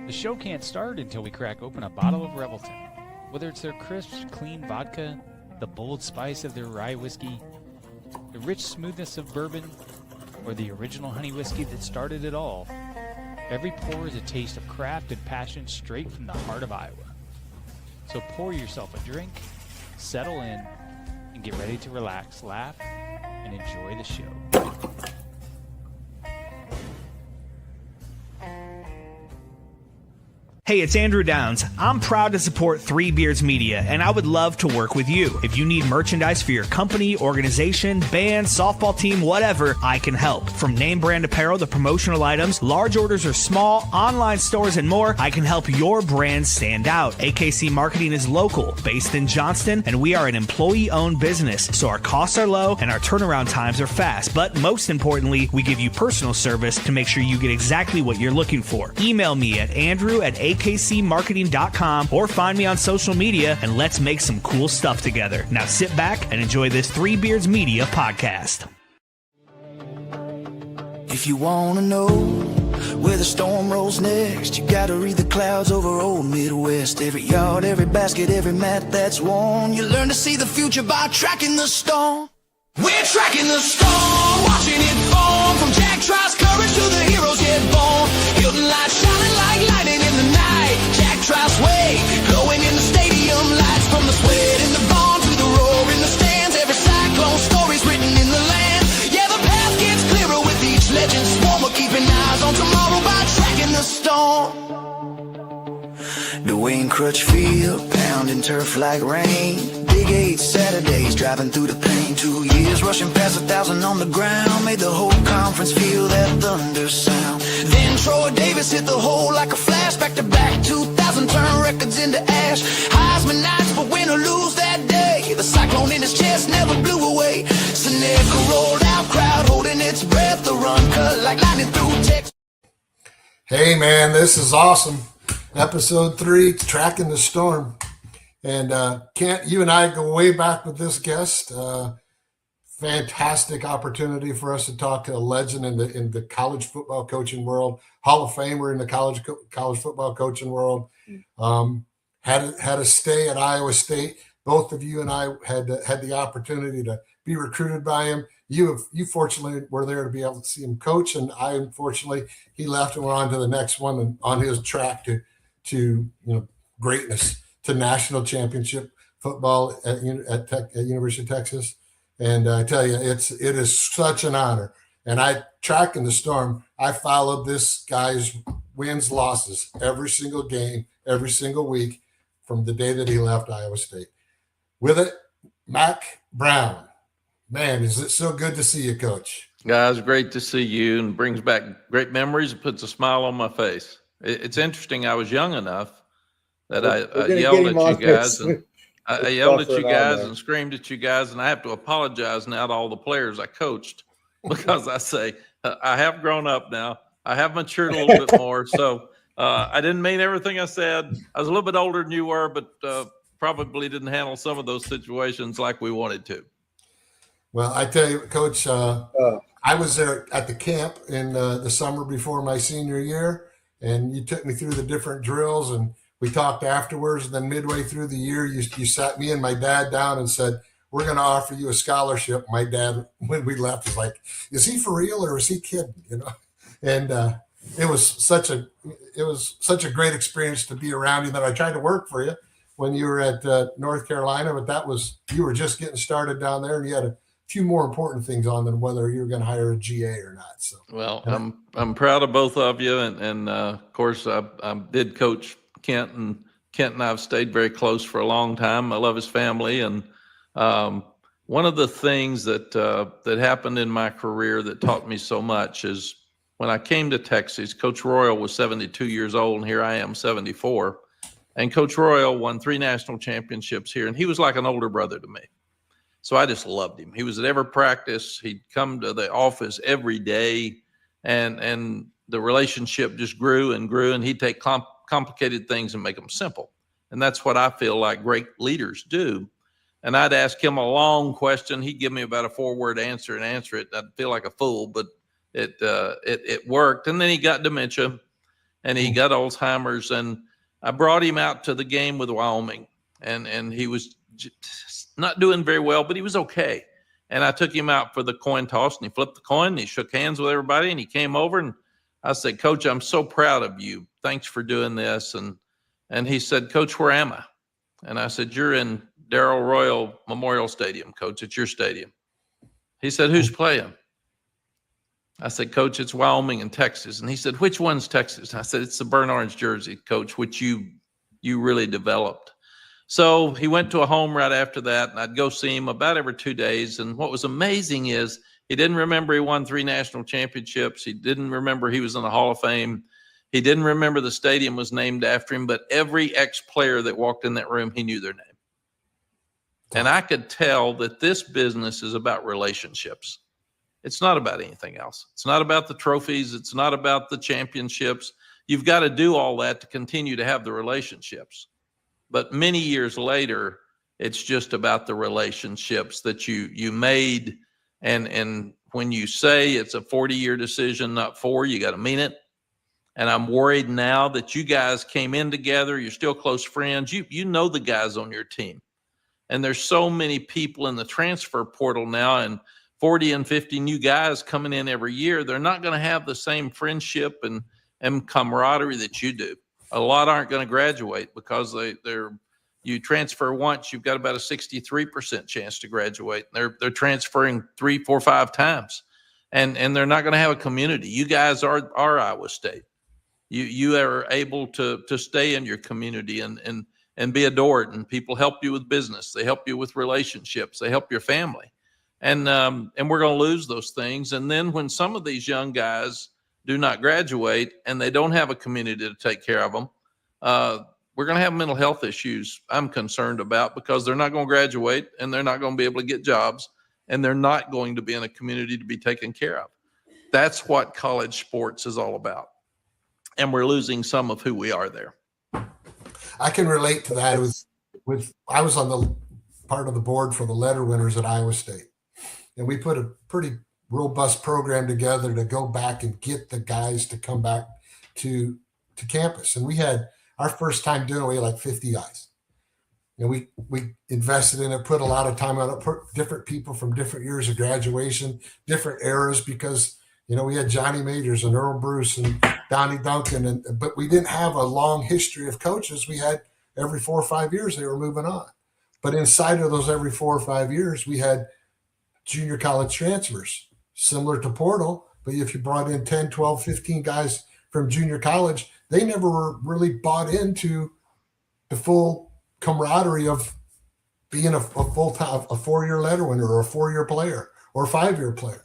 The show can't start until we crack open a bottle of Revelton. Whether it's their crisp, clean vodka, the bold spice of their rye whiskey, the rich smoothness of bourbon, or the original honey whiskey that started it all, every pour is a taste of craft and passion straight from the heart of Iowa. So pour yourself a drink, settle in, and get ready to relax, laugh, and enjoy the show. Hey, it's Andrew Downs. I'm proud to support Three Beards Media, and I would love to work with you. If you need merchandise for your company, organization, band, softball team, whatever, I can help. From name brand apparel to promotional items, large orders or small, online stores, and more, I can help your brand stand out. AKC Marketing is local, based in Johnston, and we are an employee-owned business, so our costs are low and our turnaround times are fast. But most importantly, we give you personal service to make sure you get exactly what you're looking for. Email me at andrew@akcmarketing.com or find me on social media, and let's make some cool stuff together. Now sit back and enjoy this Three Beards Media podcast. If you want to know where the storm rolls next, you got to read the clouds over old Midwest. Every yard, every basket, every mat that's worn. You learn to see the future by tracking the storm. We're tracking the storm, watching it form. From Jack Trice's courage to the heroes yet born. Hilton lights shining like lightning in the night. Jack Trice's way, glowing in the stadium lights. From the sweat in the barn to the roar in the stands. Every cyclone story's written in the land. Yeah, the path gets clearer with each legend swarm. We're keeping eyes on tomorrow by tracking the storm. Dwayne Crutchfield, pounding turf like rain. Big 8 Saturdays, driving through the pain. 2 years, rushing past 1,000 on the ground. Made the whole conference feel that thunder sound. Then Troy Davis hit the hole like a flash. Back to back, 2,000 turn records into ash. Heisman nights, but win or lose that day. The cyclone in his chest never blew away. Seneca rolled out, crowd holding its breath. The run cut like lightning through Texas. Hey man, this is awesome. Episode 3, Tracking the Storm. And Kent, you and I go way back with this guest. Fantastic opportunity for us to talk to a legend in the college football coaching world, Hall of Famer in the college football coaching world. Had a stay at Iowa State. Both of you and I had the opportunity to be recruited by him. You fortunately were there to be able to see him coach, and I unfortunately he left and went on to the next one and on his track to greatness, to national championship football at University of Texas. And I tell you, it is such an honor. And tracking the storm, I followed this guy's wins, losses, every single game, every single week from the day that he left Iowa State. With it, Mack Brown. Man, is it so good to see you, Coach. Guys, great to see you, and brings back great memories and puts a smile on my face. It's interesting. I was young enough that I yelled at you guys, and I yelled at you guys and screamed at you guys, and I have to apologize now to all the players I coached because I say I have grown up now. I have matured a little bit more. So I didn't mean everything I said. I was a little bit older than you were, but probably didn't handle some of those situations like we wanted to. Well, I tell you, Coach, I was there at the camp in the summer before my senior year, and you took me through the different drills, and we talked afterwards. And then midway through the year, you sat me and my dad down and said, "We're going to offer you a scholarship." My dad, when we left, was like, "Is he for real or is he kidding?" And it was such a great experience to be around you that I tried to work for you when you were at North Carolina, but you were just getting started down there, and you had a few more important things on than whether you're going to hire a GA or not. So, well, I'm proud of both of you, and of course I did coach Kent, and Kent and I have stayed very close for a long time. I love his family, and one of the things that happened in my career that taught me so much is when I came to Texas. Coach Royal was 72 years old, and here I am, 74. And Coach Royal won 3 national championships here, and he was like an older brother to me. So I just loved him. He was at every practice. He'd come to the office every day, and the relationship just grew and grew, and he'd take complicated things and make them simple. And that's what I feel like great leaders do. And I'd ask him a long question. He'd give me about a 4-word answer and answer it. I'd feel like a fool, but it worked. And then he got dementia, and he got Alzheimer's. And I brought him out to the game with Wyoming, and he was not doing very well, but he was okay. And I took him out for the coin toss, and he flipped the coin, and he shook hands with everybody, and he came over, and I said, Coach, I'm so proud of you. Thanks for doing this. And he said, Coach, where am I? And I said, you're in Darrell Royal Memorial Stadium, Coach. It's your stadium. He said, who's playing? I said, Coach, it's Wyoming and Texas. And he said, which one's Texas? I said, it's the burnt orange jersey, Coach, which you really developed. So he went to a home right after that, and I'd go see him about every 2 days. And what was amazing is he didn't remember he won 3 national championships. He didn't remember he was in the Hall of Fame. He didn't remember the stadium was named after him, but every ex-player that walked in that room, he knew their name. And I could tell that this business is about relationships. It's not about anything else. It's not about the trophies. It's not about the championships. You've got to do all that to continue to have the relationships. But many years later, it's just about the relationships that you made. And when you say it's a 40-year decision, not 4, you got to mean it. And I'm worried now that you guys came in together. You're still close friends. You know the guys on your team. And there's so many people in the transfer portal now, and 40 and 50 new guys coming in every year. They're not going to have the same friendship and camaraderie that you do. A lot aren't going to graduate because you transfer once, you've got about a 63% chance to graduate. They're transferring 3, 4, 5 times, and they're not going to have a community. You guys are Iowa State. You are able to stay in your community and be adored, and people help you with business. They help you with relationships. They help your family. And we're going to lose those things. And then when some of these young guys do not graduate and they don't have a community to take care of them, we're going to have mental health issues I'm concerned about, because they're not going to graduate and they're not going to be able to get jobs, and they're not going to be in a community to be taken care of. That's what college sports is all about. And we're losing some of who we are there. I can relate to that. I was on the part of the board for the letter winners at Iowa State, and we put a pretty robust program together to go back and get the guys to come back to campus. And we had our first time doing it, we had like 50 guys. And we invested in it, put a lot of time on it, put different people from different years of graduation, different eras, because we had Johnny Majors and Earl Bruce and Donnie Duncan, but we didn't have a long history of coaches. We had every 4 or 5 years they were moving on. But inside of those every 4 or 5 years, we had junior college transfers, similar to portal. But if you brought in 10, 12, 15 guys from junior college, they never were really bought into the full camaraderie of being a full-time, a 4-year letter winner or a 4-year player or a 5-year player.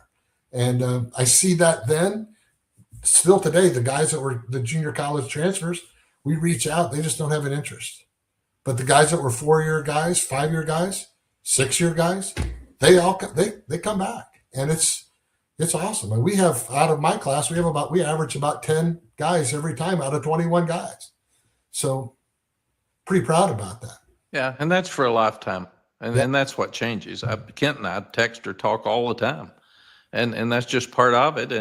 And I see that then. Still today, the guys that were the junior college transfers, we reach out, they just don't have an interest. But the guys that were 4-year guys, 5-year guys, 6-year guys, they come back, and it's awesome. And we have, out of my class, we average about 10 guys every time out of 21 guys. So pretty proud about that. Yeah, and that's for a lifetime, and that's what changes. Kent and I text or talk all the time, and that's just part of it.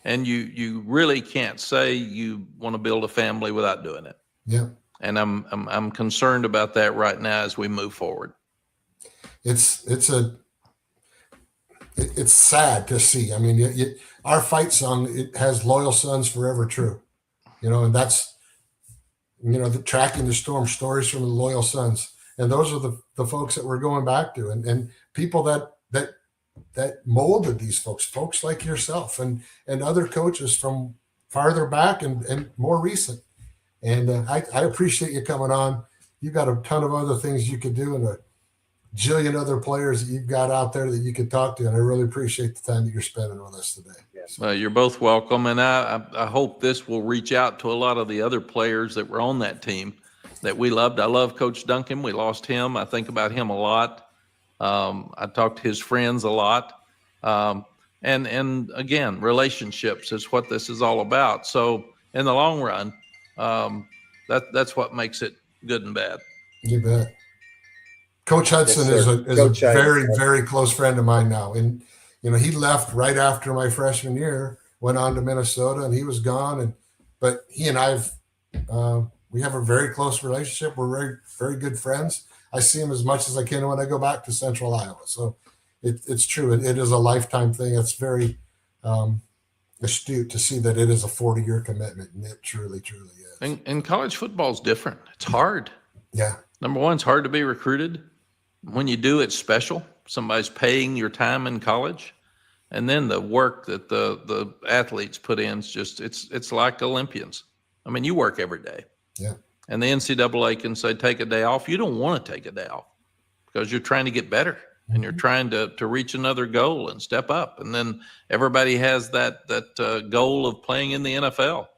And you really can't say you want to build a family without doing it. Yeah. And I'm concerned about that right now as we move forward. It's sad to see. I mean, our fight song, it has loyal sons forever true, and that's, the tracking the storm, stories from the loyal sons. And those are the folks that we're going back to, and people that molded these folks like yourself and other coaches from farther back and more recent. And I appreciate you coming on. You've got a ton of other things you could do, and a jillion other players that you've got out there that you could talk to. And I really appreciate the time that you're spending with us today. Well, you're both welcome. And I hope this will reach out to a lot of the other players that were on that team that we loved. I love Coach Duncan. We lost him. I think about him a lot. I talk to his friends a lot. And again, relationships is what this is all about. So in the long run, that's what makes it good and bad. You bet. Coach Hudson is a very, very close friend of mine now. And, he left right after my freshman year, went on to Minnesota, and he was gone. And but he and we have a very close relationship. We're very, very good friends. I see him as much as I can when I go back to Central Iowa. So it's true. It is a lifetime thing. It's very astute to see that it is a 40-year commitment, and it truly, truly is. And college football is different. It's hard. Yeah. Number one, it's hard to be recruited. When you do, it's special. Somebody's paying your time in college. And then the work that the athletes put in is just, it's like Olympians. I mean, you work every day. Yeah. And the NCAA can say, take a day off. You don't want to take a day off because you're trying to get better and you're trying to reach another goal and step up. And then everybody has that goal of playing in the NFL,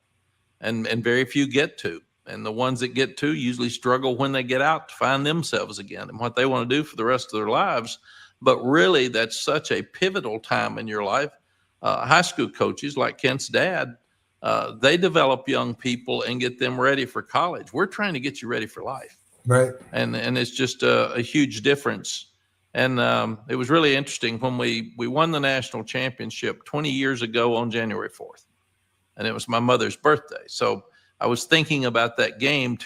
and very few get to. And the ones that get to usually struggle when they get out to find themselves again and what they want to do for the rest of their lives. But really, that's such a pivotal time in your life. High school coaches like Kent's dad, they develop young people and get them ready for college. We're trying to get you ready for life. Right. And it's just a huge difference. And it was really interesting when we won the national championship 20 years ago on January 4th. And it was my mother's birthday. So I was thinking about that game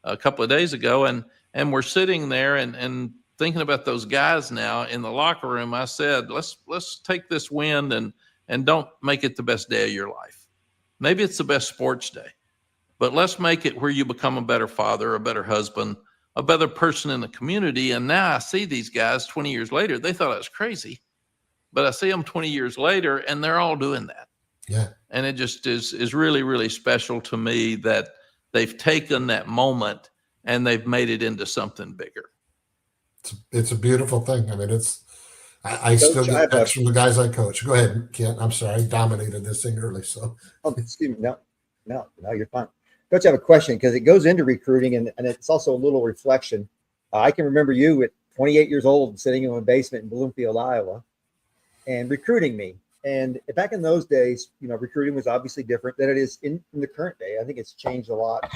a couple of days ago, and we're sitting there and thinking about those guys now in the locker room. I said, let's take this win and don't make it the best day of your life. Maybe it's the best sports day, but let's make it where you become a better father, a better husband, a better person in the community. And now I see these guys 20 years later. They thought I was crazy, but I see them 20 years later and they're all doing that. Yeah. And it just is really, really special to me that they've taken that moment and they've made it into something bigger. It's a beautiful thing. I mean, I still get texts from the guys I coach. Go ahead, Kent. I'm sorry. I dominated this thing early. So, excuse me. No, you're fine. Coach, I have a question because it goes into recruiting and it's also a little reflection. I can remember you at 28 years old sitting in a basement in Bloomfield, Iowa, and recruiting me. And back in those days, recruiting was obviously different than it is in the current day. I think it's changed a lot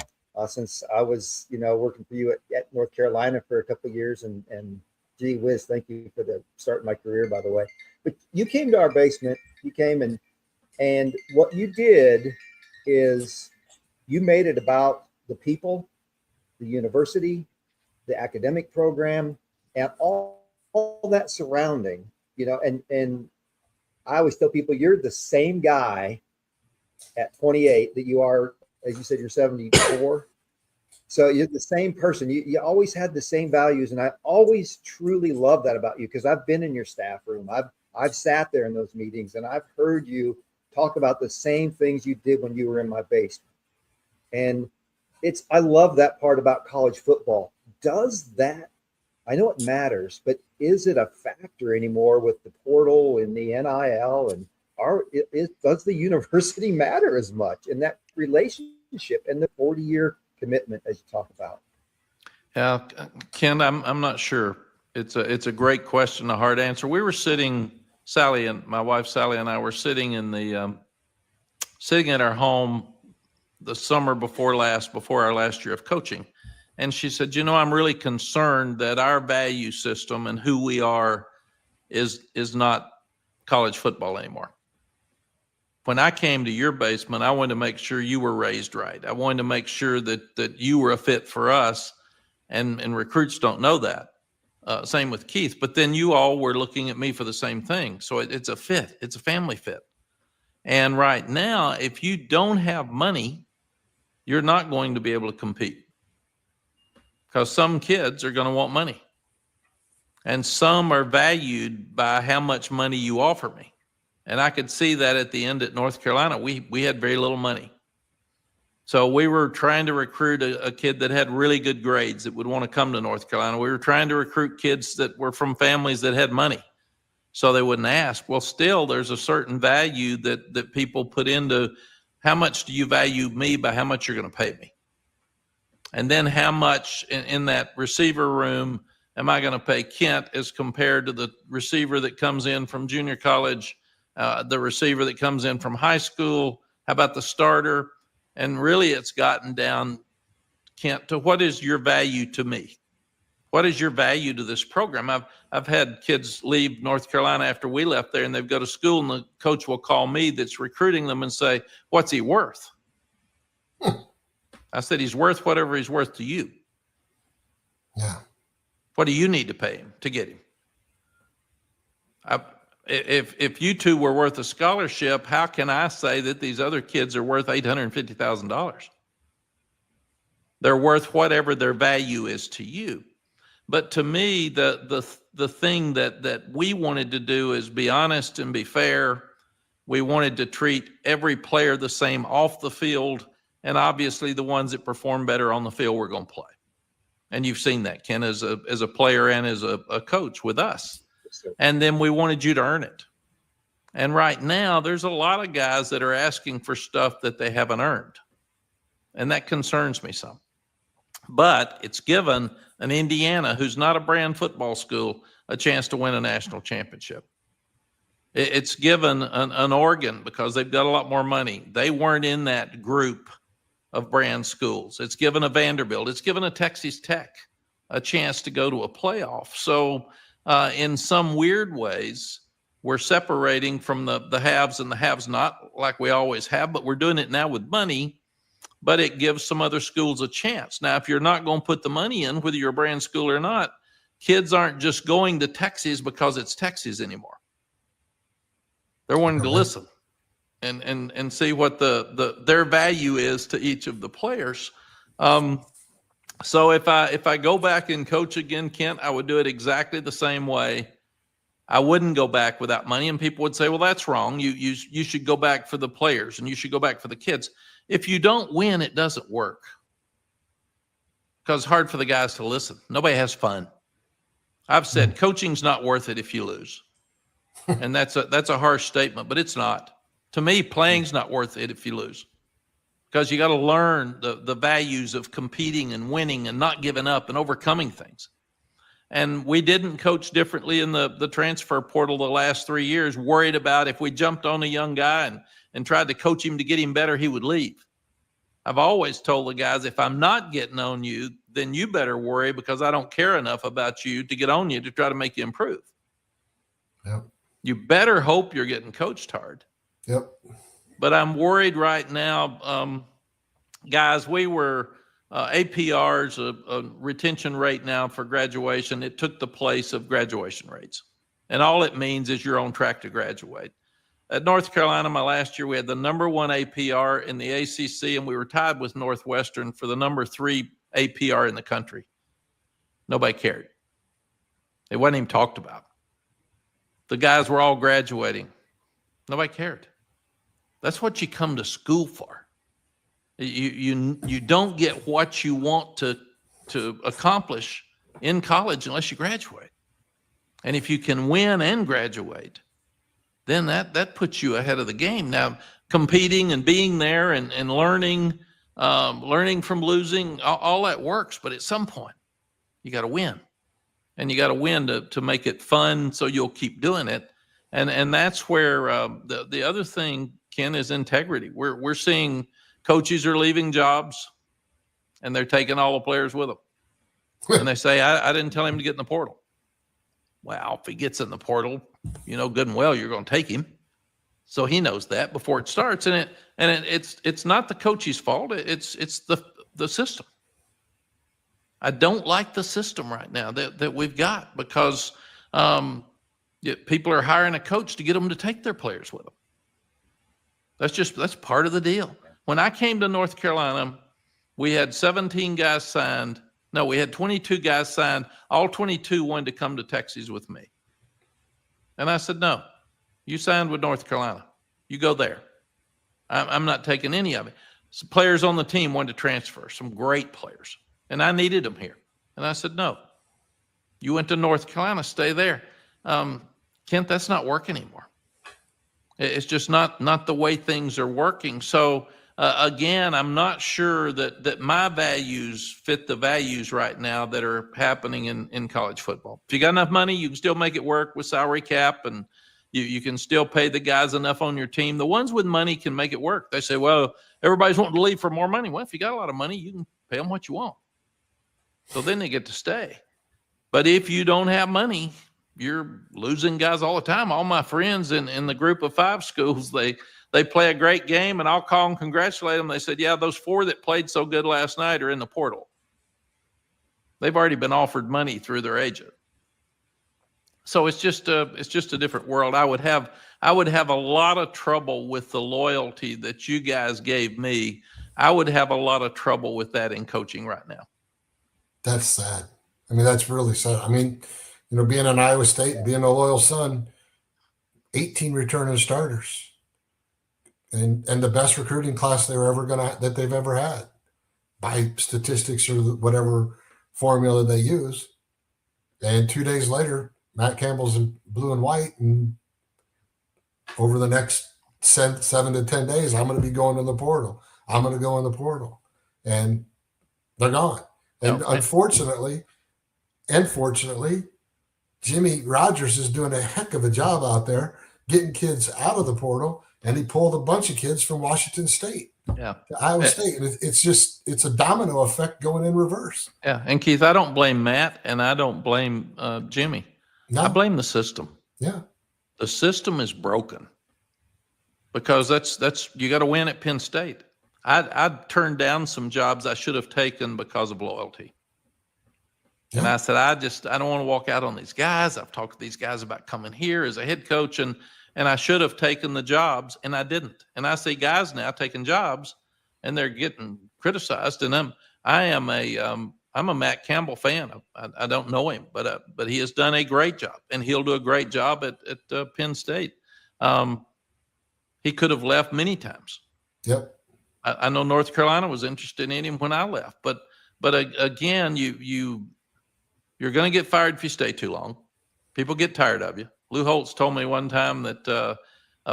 since I was, working for you at North Carolina for a couple of years. And gee whiz, thank you for the start of my career, by the way. But you came to our basement. You came and what you did is you made it about the people, the university, the academic program, and all that surrounding, and I always tell people you're the same guy at 28 that you are, as you said, you're 74. So you're the same person. You always had the same values. And I always truly love that about you because I've been in your staff room. I've sat there in those meetings and I've heard you talk about the same things you did when you were in my basement. And I love that part about college football. I know it matters, but is it a factor anymore with the portal and the NIL? And does the university matter as much in that relationship and the 40-year commitment as you talk about? Yeah, Ken, I'm not sure. It's a great question, a hard answer. We were sitting, my wife Sally and I were sitting sitting at our home the summer before our last year of coaching. And she said, I'm really concerned that our value system and who we are is not college football anymore. When I came to your basement, I wanted to make sure you were raised right. I wanted to make sure that you were a fit for us, and recruits don't know that. Same with Keith. But then you all were looking at me for the same thing. So it's a fit. It's a family fit. And right now, if you don't have money, you're not going to be able to compete. Because some kids are going to want money. And some are valued by how much money you offer me. And I could see that at the end at North Carolina. We had very little money. So we were trying to recruit a kid that had really good grades that would want to come to North Carolina. We were trying to recruit kids that were from families that had money so they wouldn't ask. Well, still, there's a certain value that people put into how much do you value me by how much you're going to pay me. And then how much in that receiver room am I going to pay Kent as compared to the receiver that comes in from junior college, the receiver that comes in from high school? How about the starter? And really it's gotten down, Kent, to what is your value to me? What is your value to this program? I've had kids leave North Carolina after we left there and they've go to school and the coach will call me that's recruiting them and say, what's he worth? I said, he's worth whatever he's worth to you. Yeah. What do you need to pay him to get him? If you two were worth a scholarship, how can I say that these other kids are worth $850,000? They're worth whatever their value is to you. But to me, the thing that we wanted to do is be honest and be fair. We wanted to treat every player the same off the field, and obviously the ones that perform better on the field we're going to play. And you've seen that, Ken, as a player and as a coach with us. And then we wanted you to earn it. And right now, there's a lot of guys that are asking for stuff that they haven't earned. And that concerns me some. But it's given an Indiana, who's not a brand football school, a chance to win a national championship. It's given an Oregon, because they've got a lot more money. They weren't in that group of brand schools. It's given a Vanderbilt. It's given a Texas Tech a chance to go to a playoff. So in some weird ways, we're separating from the haves and the haves not, like we always have, but we're doing it now with money. But it gives some other schools a chance. Now, if you're not going to put the money in, whether you're a brand school or not, kids aren't just going to Texas because it's Texas anymore. They're wanting to listen and see what their value is to each of the players. So if I go back and coach again, Kent, I would do it exactly the same way. I wouldn't go back without money, and people would say, well, that's wrong. You should go back for the players, and you should go back for the kids. If you don't win, it doesn't work, because it's hard for the guys to listen. Nobody has fun. I've said coaching's not worth it if you lose. And that's a harsh statement, but it's not. To me, playing's not worth it if you lose, because you got to learn the values of competing and winning and not giving up and overcoming things. And we didn't coach differently in the transfer portal the last 3 years, worried about if we jumped on a young guy and tried to coach him to get him better, he would leave. I've always told the guys, if I'm not getting on you, then you better worry, because I don't care enough about you to get on you to try to make you improve. Yep. You better hope you're getting coached hard. Yep. But I'm worried right now. Guys, we were APR's a retention rate now for graduation. It took the place of graduation rates. And all it means is you're on track to graduate. At North Carolina, my last year, we had the number 1 APR in the ACC, and we were tied with Northwestern for the number 3 APR in the country. Nobody cared. It wasn't even talked about. The guys were all graduating. Nobody cared. That's what you come to school for. You don't get what you want to accomplish in college unless you graduate. And if you can win and graduate, then that puts you ahead of the game. Now, competing and being there and learning from losing, all that works. But at some point, you got to win. And you got to win to make it fun, so you'll keep doing it. And that's where the other thing, Ken, is integrity. We're seeing coaches are leaving jobs, and they're taking all the players with them. And they say, I didn't tell him to get in the portal. Well, if he gets in the portal, you know good and well you're going to take him. So he knows that before it starts. And it's not the coach's fault. It's the system. I don't like the system right now that we've got, because people are hiring a coach to get them to take their players with them. That's part of the deal. When I came to North Carolina, we had 17 guys signed. No, we had 22 guys signed. All 22 wanted to come to Texas with me. And I said, no, you signed with North Carolina. You go there. I'm not taking any of it. Some players on the team wanted to transfer, some great players. And I needed them here. And I said, no, you went to North Carolina, stay there. Kent, that's not working anymore. It's just not the way things are working. So again, I'm not sure that my values fit the values right now that are happening in college football. If you got enough money, you can still make it work with salary cap, and you can still pay the guys enough on your team. The ones with money can make it work. They say, well, everybody's wanting to leave for more money. Well, if you got a lot of money, you can pay them what you want. So then they get to stay. But if you don't have money, you're losing guys all the time. All my friends in the group of 5 schools, they they play a great game, and I'll call and congratulate them. They said, yeah, those 4 that played so good last night are in the portal. They've already been offered money through their agent. So it's just a different world. I would have a lot of trouble with the loyalty that you guys gave me. I would have a lot of trouble with that in coaching right now. That's sad. I mean, that's really sad. I mean, being an Iowa State, being a loyal son, 18 returning starters, and the best recruiting class that they've ever had by statistics or whatever formula they use. And 2 days later, Matt Campbell's in blue and white, and over the next 7 to 10 days, I'm going to be going in the portal. I'm going to go in the portal, and they're gone. And unfortunately, Jimmy Rogers is doing a heck of a job out there getting kids out of the portal, and he pulled a bunch of kids from Washington State to Iowa State. And it's a domino effect going in reverse. Yeah. And Keith, I don't blame Matt, and I don't blame Jimmy. No. I blame the system. Yeah. The system is broken, because that's you got to win at Penn State. I'd turned down some jobs I should have taken because of loyalty. Yeah. And I said, I don't want to walk out on these guys. I've talked to these guys about coming here as a head coach, and I should have taken the jobs, and I didn't. And I see guys now taking jobs, and they're getting criticized. And I'm a Matt Campbell fan. I don't know him, but he has done a great job, and he'll do a great job at Penn State. He could have left many times. Yep. I know North Carolina was interested in him when I left, but again, you're going to get fired if you stay too long. People get tired of you. Lou Holtz told me one time that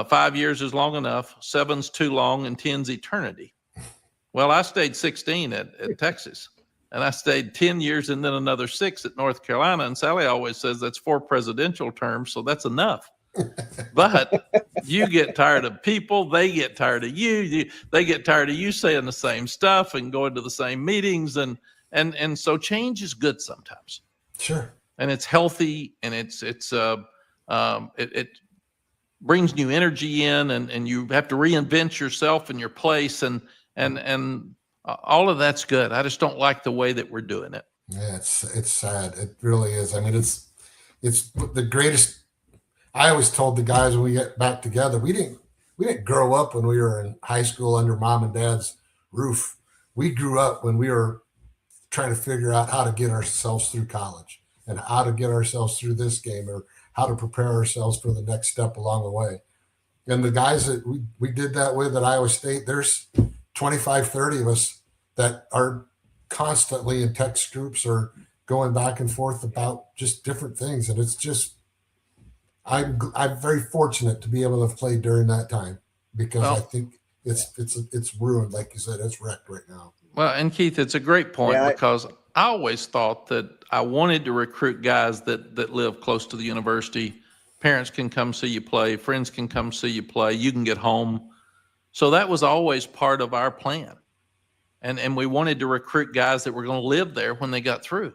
5 years is long enough, 7's too long, and 10's eternity. Well, I stayed 16 at Texas, and I stayed 10 years and then another 6 at North Carolina. And Sally always says that's 4 presidential terms, so that's enough. But you get tired of people, they get tired of you, they get tired of you saying the same stuff and going to the same meetings, and so change is good sometimes. Sure. And it's healthy, and it brings new energy in, and you have to reinvent yourself and your place, and all of that's good. I just don't like the way that we're doing it. Yeah, it's sad. It really is. I mean, it's the greatest. I always told the guys when we get back together, we didn't grow up when we were in high school under mom and dad's roof. We grew up when we were trying to figure out how to get ourselves through college and how to get ourselves through this game, or how to prepare ourselves for the next step along the way. And the guys that we did that with at Iowa State, there's 25, 30 of us that are constantly in text groups or going back and forth about just different things. And it's just, I'm very fortunate to be able to have played during that time, because I think it's ruined. Like you said, it's wrecked right now. Well, and Keith, it's a great point, because I always thought that I wanted to recruit guys that live close to the university. Parents can come see you play, friends can come see you play, you can get home. So that was always part of our plan. And we wanted to recruit guys that were going to live there when they got through.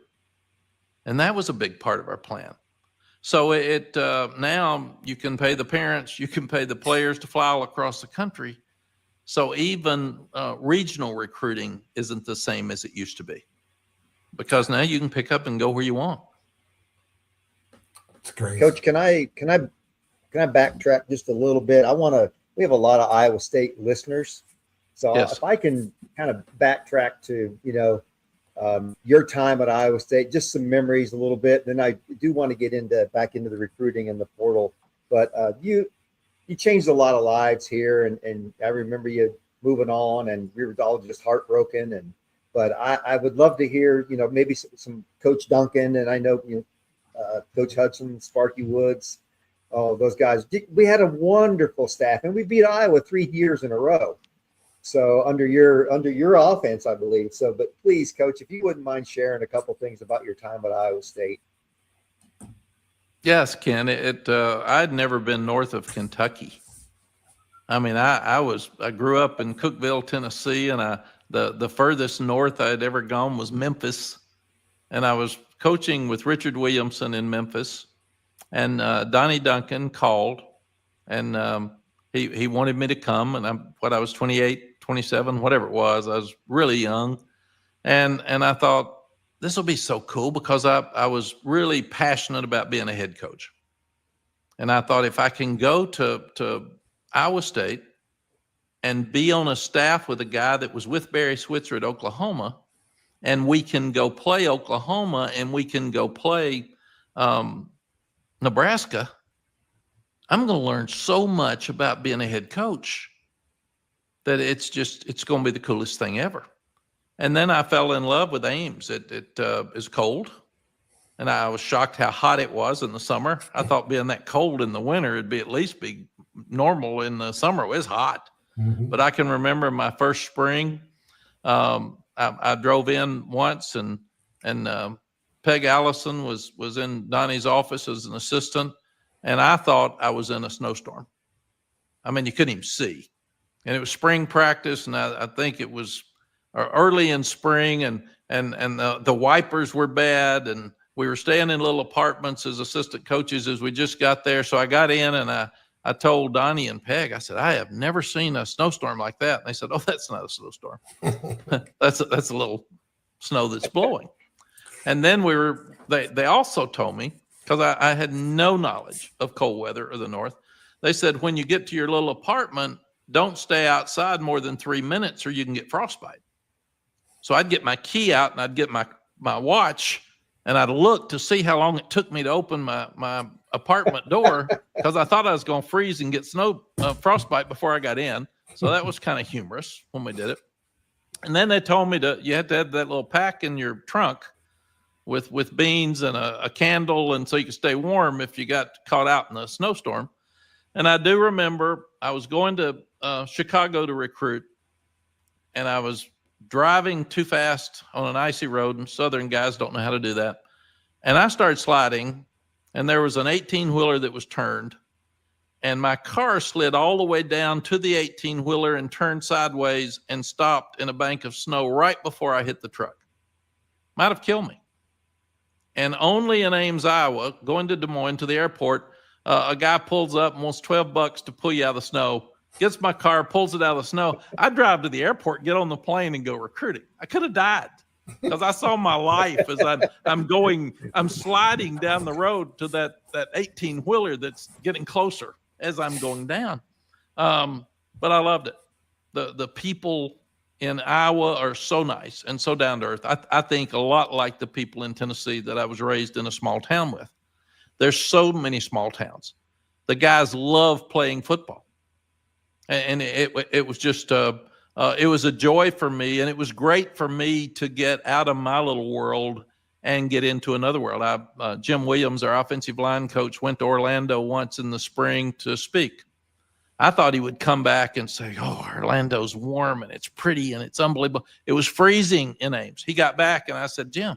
And that was a big part of our plan. So now you can pay the parents, you can pay the players to fly all across the country. So even regional recruiting isn't the same as it used to be, because now you can pick up and go where you want. It's great. Coach, can I backtrack just a little bit? We have a lot of Iowa State listeners. So yes. If I can kind of backtrack to, your time at Iowa State, just some memories a little bit. Then I do want to get back into the recruiting and the portal. But you changed a lot of lives here, and I remember you moving on, and we were all just heartbroken. But I would love to hear, maybe some Coach Duncan, and I know Coach Hudson, Sparky Woods, all those guys. We had a wonderful staff, and we beat Iowa 3 years in a row. So under your offense, I believe. So, but please, Coach, if you wouldn't mind sharing a couple things about your time at Iowa State. Yes, Ken. I'd never been north of Kentucky. I mean, I grew up in Cookeville, Tennessee, and the furthest north I'd ever gone was Memphis, and I was coaching with Richard Williamson in Memphis, and Donnie Duncan called, and He wanted me to come, and I was 28, 27, whatever it was. I was really young. And I thought, this will be so cool, because I was really passionate about being a head coach. And I thought, if I can go to Iowa State and be on a staff with a guy that was with Barry Switzer at Oklahoma, and we can go play Oklahoma and we can go play Nebraska, I'm going to learn so much about being a head coach that it's going to be the coolest thing ever. And then I fell in love with Ames. It is cold, and I was shocked how hot it was in the summer. I thought being that cold in the winter, it'd be at least be normal in the summer. It was hot. Mm-hmm. But I can remember my first spring. I drove in once, and Peg Allison was in Donnie's office as an assistant, and I thought I was in a snowstorm. I mean, you couldn't even see. And it was spring practice, and I think it was early in spring, and the wipers were bad, and we were staying in little apartments as assistant coaches as we just got there. So I got in, and I told Donnie and Peg, I said, I have never seen a snowstorm like that. And they said, oh, that's not a snowstorm. That's a little snow that's blowing. And then they also told me, because I had no knowledge of cold weather or the North, they said, when you get to your little apartment, don't stay outside more than 3 minutes or you can get frostbite. So I'd get my key out and I'd get my watch, and I'd look to see how long it took me to open my apartment door, because I thought I was going to freeze and get frostbite before I got in. So that was kind of humorous when we did it. And then they told me you had to have that little pack in your trunk with beans and a candle, and so you could stay warm if you got caught out in a snowstorm. And I do remember I was going to Chicago to recruit, and I was driving too fast on an icy road, and Southern guys don't know how to do that. And I started sliding, and there was an 18-wheeler that was turned, and my car slid all the way down to the 18-wheeler and turned sideways and stopped in a bank of snow right before I hit the truck. Might have killed me. And only in Ames, Iowa, going to Des Moines to the airport, a guy pulls up and wants $12 to pull you out of the snow, gets my car, pulls it out of the snow. I drive to the airport, get on the plane, and go recruiting. I could have died, because I saw my life as I'm sliding down the road to that 18-wheeler that's getting closer as I'm going down. But I loved it. The people in Iowa are so nice and so down to earth. I think a lot like the people in Tennessee that I was raised in a small town with. There's so many small towns. The guys love playing football. And it was just, it was a joy for me, and it was great for me to get out of my little world and get into another world. Jim Williams, our offensive line coach, went to Orlando once in the spring to speak. I thought he would come back and say, oh, Orlando's warm and it's pretty and it's unbelievable. It was freezing in Ames. He got back, and I said, Jim,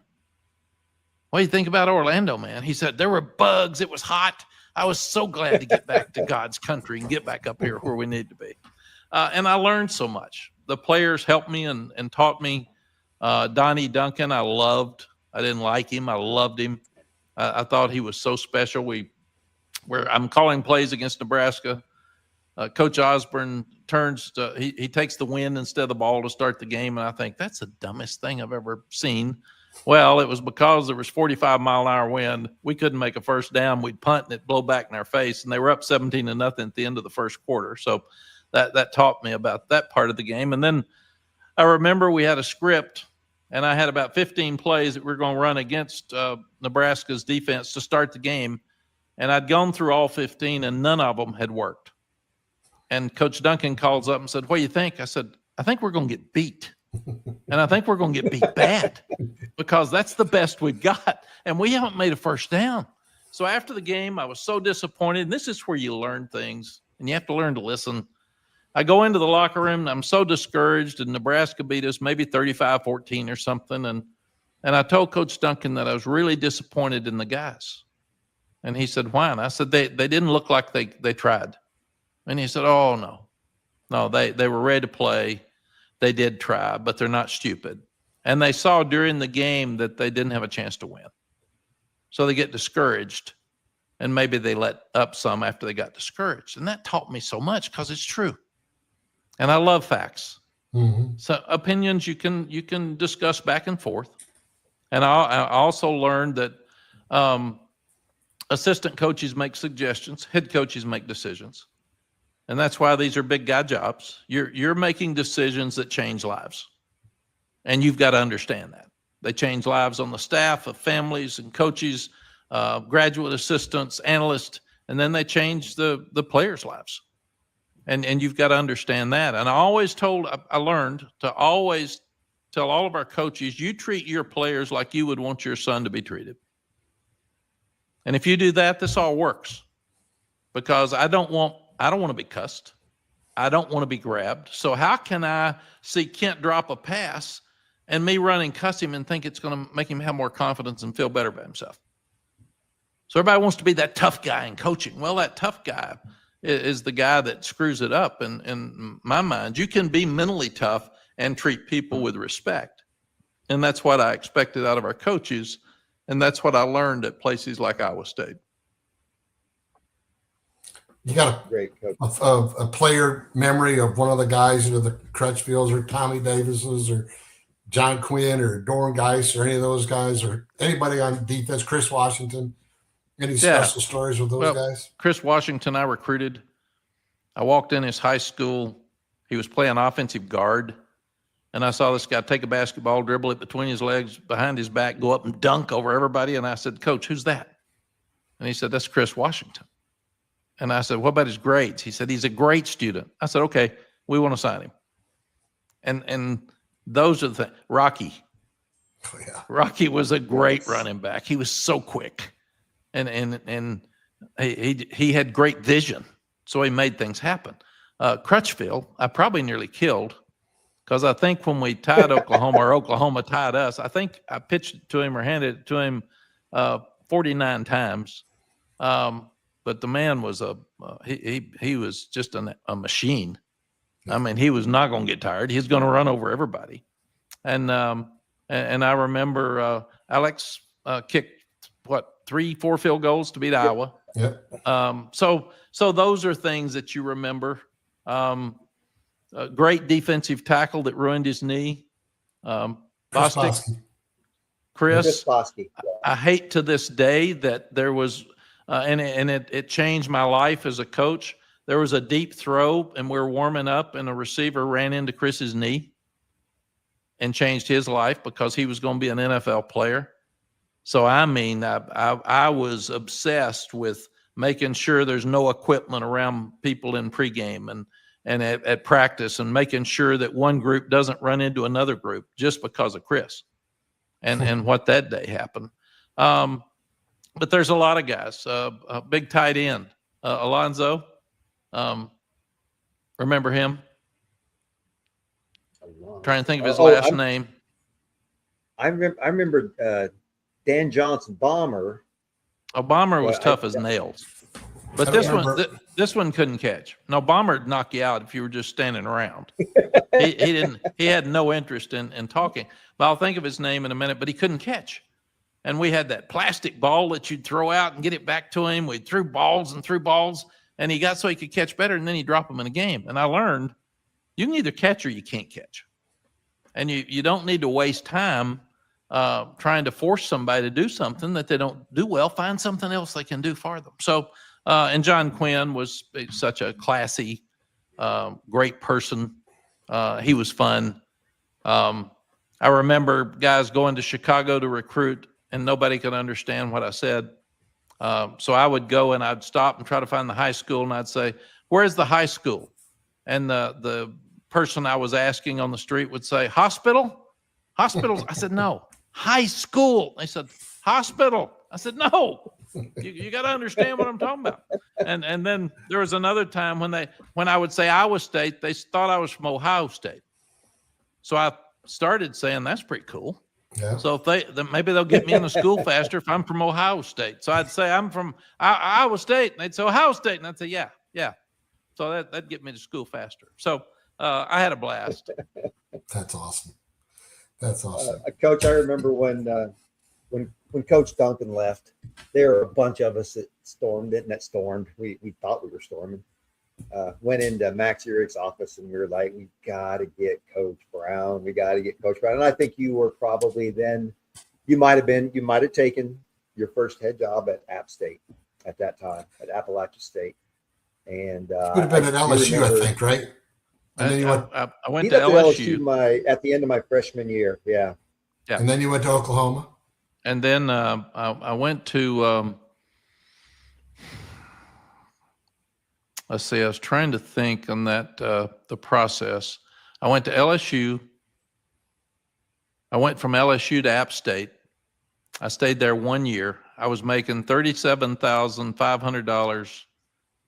what do you think about Orlando, man? He said, there were bugs. It was hot. I was so glad to get back to God's country and get back up here where we need to be. And I learned so much. The players helped me and taught me. Donnie Duncan, I didn't like him. I loved him. I thought he was so special. I'm calling plays against Nebraska. Coach Osborne he takes the wind instead of the ball to start the game. And I think that's the dumbest thing I've ever seen. Well, it was because there was 45-mile-an-hour wind. We couldn't make a first down. We'd punt and it'd blow back in our face. And they were up 17-0 at the end of the first quarter. So that taught me about that part of the game. And then I remember we had a script, and I had about 15 plays that we were going to run against Nebraska's defense to start the game. And I'd gone through all 15, and none of them had worked. And Coach Duncan calls up and said, what do you think? I said, I think we're going to get beat. And I think we're going to get beat bad, because that's the best we've got. And we haven't made a first down. So after the game, I was so disappointed. And this is where you learn things, and you have to learn to listen. I go into the locker room. I'm so discouraged, and Nebraska beat us maybe 35-14 or something. And I told Coach Duncan that I was really disappointed in the guys. And he said, why? And I said, they didn't look like they tried. And he said, oh, no, they were ready to play. They did try, but they're not stupid. And they saw during the game that they didn't have a chance to win. So they get discouraged. and maybe they let up some after they got discouraged. And that taught me so much because it's true. And I love facts. Mm-hmm. So opinions you can discuss back and forth. And I also learned that assistant coaches make suggestions, head coaches make decisions. And that's why these are big guy jobs. You're making decisions that change lives. And you've got to understand that. They change lives on the staff of families and coaches, graduate assistants, analysts, and then they change the players' lives. And you've got to understand that. And I learned to always tell all of our coaches, you treat your players like you would want your son to be treated. And if you do that, this all works. Because I don't want to be cussed. I don't want to be grabbed. So how can I see Kent drop a pass and me run and cuss him and think it's going to make him have more confidence and feel better about himself? So everybody wants to be that tough guy in coaching. Well, that tough guy is the guy that screws it up. And in my mind, you can be mentally tough and treat people with respect. And that's what I expected out of our coaches. And that's what I learned at places like Iowa State. You got Great coach. a player memory of one of the guys, the Crutchfields or Tommy Davises or John Quinn or Doran Geis or any of those guys or anybody on defense, Chris Washington? Any special stories with those guys? Chris Washington, I recruited. I walked in his high school. He was playing offensive guard. And I saw this guy take a basketball, dribble it between his legs, behind his back, go up and dunk over everybody. And I said, Coach, who's that? And he said, that's Chris Washington. And I said, what about his grades? He said, he's a great student. I said, okay, we want to sign him. And those are the things. Rocky. Oh, yeah. Rocky was a great running back. He was so quick. And he had great vision. So he made things happen. Crutchfield, I probably nearly killed because I think when we tied Oklahoma or Oklahoma tied us, I think I pitched it to him or handed it to him 49 times. But the man was he was just a machine. I mean, he was not going to get tired. He's going to run over everybody. And I remember Alex kicked 3-4 field goals to beat Iowa. Yep. So those are things that you remember. A great defensive tackle that ruined his knee. Bostic. Chris Bosky. I hate to this day that there was, and it changed my life as a coach. There was a deep throw, and we were warming up, and a receiver ran into Chris's knee and changed his life because he was going to be an NFL player. So, I mean, I was obsessed with making sure there's no equipment around people in pregame and at practice and making sure that one group doesn't run into another group just because of Chris and what that day happened. But there's a lot of guys. A big tight end, Alonzo. Remember him? Trying to think of his last name. I remember Dan Johnson, Bomber. Bomber was tough as nails. But this one couldn't catch. No, Bomber'd knock you out if you were just standing around. He had no interest in talking. But I'll think of his name in a minute, but he couldn't catch. And we had that plastic ball that you'd throw out and get it back to him. We threw balls, and he got so he could catch better, and then he'd drop them in a game. And I learned you can either catch or you can't catch. And you don't need to waste time trying to force somebody to do something that they don't do well. Find something else they can do for them. So, and John Quinn was such a classy, great person. He was fun. I remember guys going to Chicago to recruit, and nobody could understand what I said. So I would go and I'd stop and try to find the high school, and I'd say, "Where's the high school?" And the person I was asking on the street would say, "Hospital? Hospitals?" I said, "No, high school." They said, "Hospital." I said, "No, you got to understand what I'm talking about." And then there was another time when I would say Iowa State, they thought I was from Ohio State. So I started saying, "That's pretty cool." Yeah. So if maybe they'll get me in the school faster if I'm from Ohio State. So I'd say I'm from Iowa State, and they'd say Ohio State, and I'd say yeah. So that'd get me to school faster. So I had a blast. That's awesome. That's awesome. Coach, I remember when when Coach Duncan left, there were a bunch of us that stormed it, and that stormed. We thought we were storming. Went into Max Urich's office, and we were like, we got to get Coach Brown. We got to get Coach Brown. And I think you were probably then, you might have taken your first head job at App State at that time, at Appalachia State. And would have been at LSU, I think, right? And then you went, I went to LSU at the end of my freshman year. Yeah. And then you went to Oklahoma. And then I went to, let's see, I was trying to think on that, the process. I went to LSU. I went from LSU to App State. I stayed there 1 year. I was making $37,500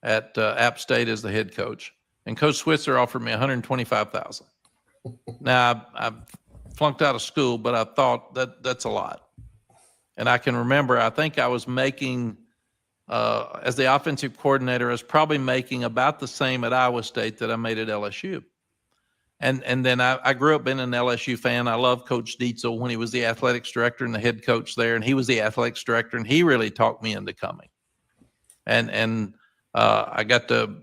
at App State as the head coach. And Coach Switzer offered me $125,000. Now, I flunked out of school, but I thought that's a lot. And I can remember, I think I was making, as the offensive coordinator, I was probably making about the same at Iowa State that I made at LSU. And then I grew up being an LSU fan. I loved Coach Dietzel when he was the athletics director and the head coach there, and he was the athletics director, and he really talked me into coming. And I got to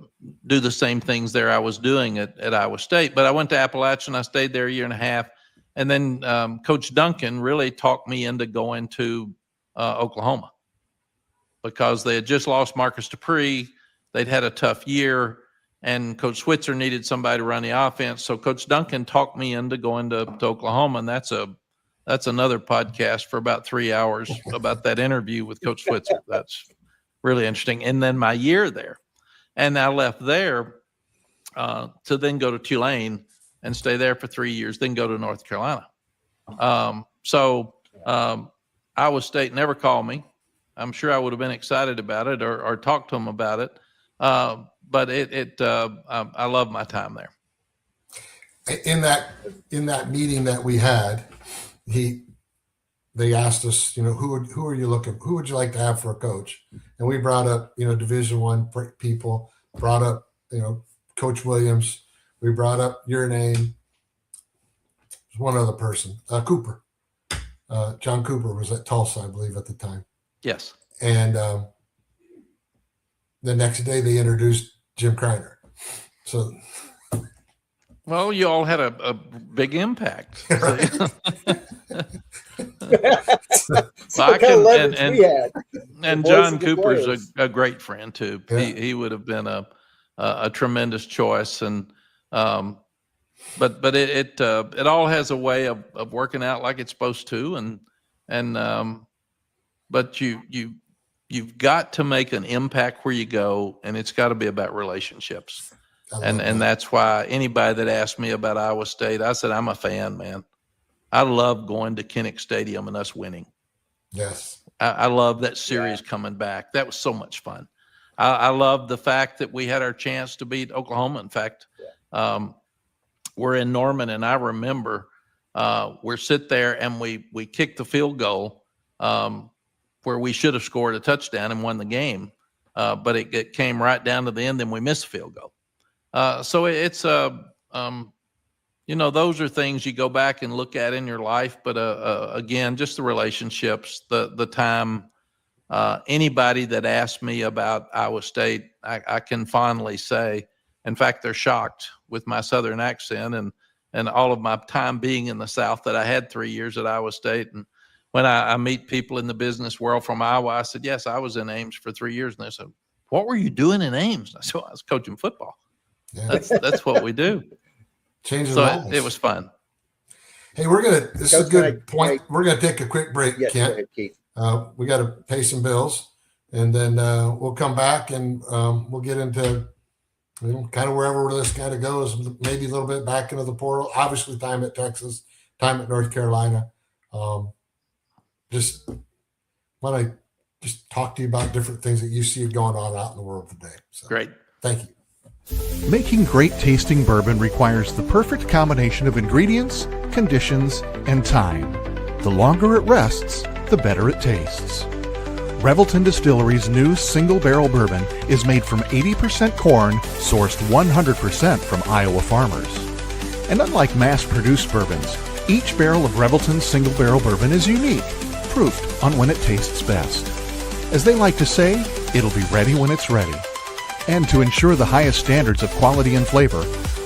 do the same things there I was doing at Iowa State. But I went to Appalachian. I stayed there a year and a half. And then Coach Duncan really talked me into going to Oklahoma because they had just lost Marcus Dupree. They'd had a tough year, and Coach Switzer needed somebody to run the offense. So Coach Duncan talked me into going to Oklahoma, and that's another podcast for about 3 hours about that interview with Coach Switzer. That's really interesting. And then my year there, and I left there to then go to Tulane and stay there for 3 years, then go to North Carolina. Iowa State never called me. I'm sure I would have been excited about it or talked to them about it. But I love my time there. In that meeting that we had, they asked us, who are you looking? Who would you like to have for a coach? And we brought up, Division I people. Brought up, Coach Williams. We brought up your name. There's one other person, Cooper. John Cooper was at Tulsa, I believe, at the time. Yes. And the next day they introduced Jim Kreiner. So, well, you all had a big impact. Right. And John Cooper's a great friend too. Yeah. He would have been a tremendous choice, and but it all has a way of working out like it's supposed to, but you've got to make an impact where you go, and it's got to be about relationships. And that's why anybody that asked me about Iowa State, I said, I'm a fan, man. I love going to Kinnick Stadium and us winning. Yes. I love that series coming back. That was so much fun. I love the fact that we had our chance to beat Oklahoma. In fact, we're in Norman, and I remember we're sit there and we kicked the field goal where we should have scored a touchdown and won the game. But it came right down to the end, and we missed a field goal. So it's those are things you go back and look at in your life. But again, just the relationships, the time. Anybody that asked me about Iowa State, I can fondly say, in fact, they're shocked with my Southern accent and all of my time being in the South that I had 3 years at Iowa State. And when I meet people in the business world from Iowa, I said, yes, I was in Ames for 3 years. And they said, what were you doing in Ames? I said, well, I was coaching football. Yeah. That's what we do. Changes so lives. It was fun. Hey, this is a good point. We're going to take a quick break, yes, Kent. go ahead, Keith. We got to pay some bills, and then we'll come back and we'll get into kind of wherever this kind of goes, maybe a little bit back into the portal. Obviously, time at Texas, time at North Carolina. Just want to just talk to you about different things that you see going on out in the world today. So, great. Thank you. Making great tasting bourbon requires the perfect combination of ingredients, conditions, and time. The longer it rests, the better it tastes. Revelton Distillery's new single barrel bourbon is made from 80% corn, sourced 100% from Iowa farmers. And unlike mass-produced bourbons, each barrel of Revelton's single barrel bourbon is unique. proofed on when it tastes best. As they like to say, it'll be ready when it's ready. And to ensure the highest standards of quality and flavor,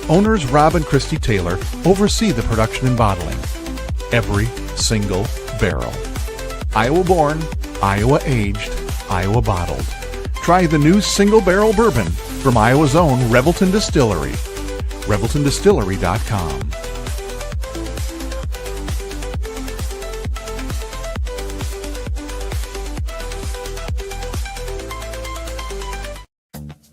owners Rob and Christy Taylor oversee the production and bottling. Every single barrel. Iowa born, Iowa aged, Iowa bottled. Try the new single barrel bourbon from Iowa's own Revelton Distillery. ReveltonDistillery.com.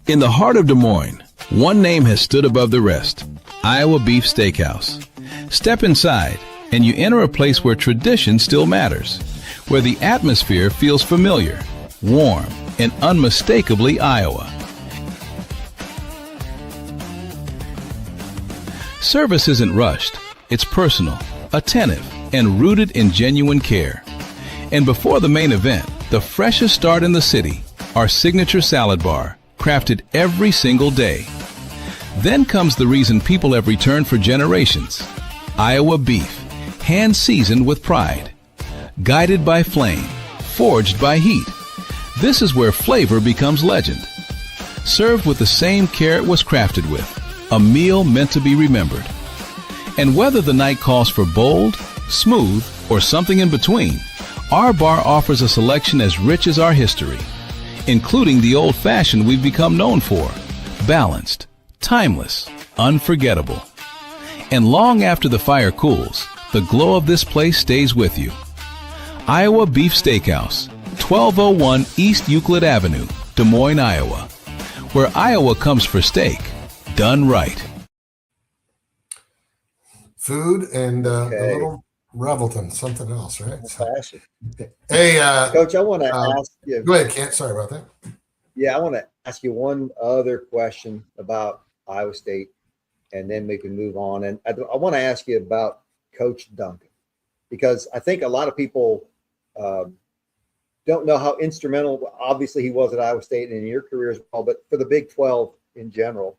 In the heart of Des Moines, one name has stood above the rest: Iowa Beef Steakhouse. Step inside, and you enter a place where tradition still matters, where the atmosphere feels familiar, warm, and unmistakably Iowa. Service isn't rushed. It's personal, attentive, and rooted in genuine care. And before the main event, the freshest start in the city, our signature salad bar, crafted every single day. Then comes the reason people have returned for generations: Iowa beef, hand-seasoned with pride. Guided by flame, forged by heat. This is where flavor becomes legend. Served with the same care it was crafted with, a meal meant to be remembered. And whether the night calls for bold, smooth, or something in between, our bar offers a selection as rich as our history, including the old-fashioned we've become known for: balanced, timeless, unforgettable. And long after the fire cools, the glow of this place stays with you. Iowa Beef Steakhouse, 1201 East Euclid Avenue, Des Moines, Iowa, where Iowa comes for steak, done right. Food and a little Revelton, something else, right? Fashion. Hey, Coach, I want to ask you. Go ahead, Kent. Sorry about that. Yeah, I want to ask you one other question about Iowa State, and then we can move on. And I want to ask you about Coach Duncan, because I think a lot of people don't know how instrumental, obviously, he was at Iowa State and in your career as well, but for the Big 12 in general.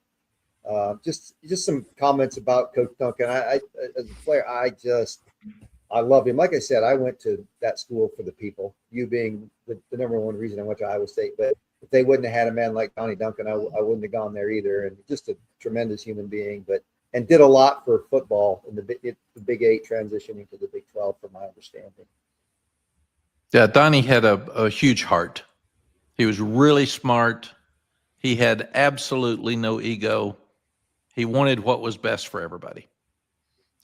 Just some comments about Coach Duncan. I as a player, I love him. Like I said, I went to that school for the people, you being the number one reason I went to Iowa State. But if they wouldn't have had a man like Donnie Duncan, I wouldn't have gone there either. And just a tremendous human being, and did a lot for football in the Big 8 transitioning to the Big 12, from my understanding. Yeah, Donnie had a huge heart. He was really smart. He had absolutely no ego. He wanted what was best for everybody.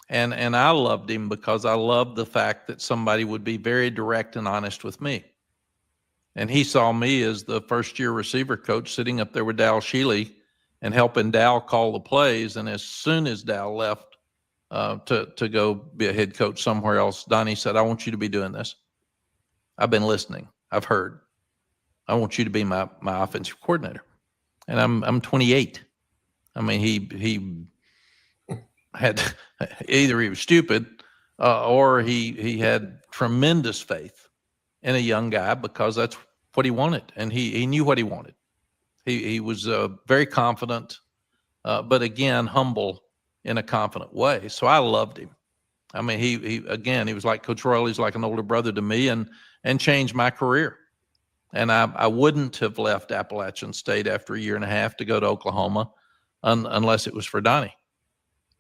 And I loved him because I loved the fact that somebody would be very direct and honest with me. And he saw me as the first-year receiver coach sitting up there with Dal Shealy and helping Dal call the plays. And as soon as Dal left to go be a head coach somewhere else, Donnie said, "I want you to be doing this. I've been listening. I've heard. I want you to be my offensive coordinator." And I'm 28. I mean, he had either he was stupid or he had tremendous faith in a young guy, because that's what he wanted, and he knew what he wanted. He was very confident, but again, humble in a confident way. So I loved him. I mean, he was like Coach Royal. He's like an older brother to me, and changed my career. And I wouldn't have left Appalachian State after a year and a half to go to Oklahoma unless it was for Donnie,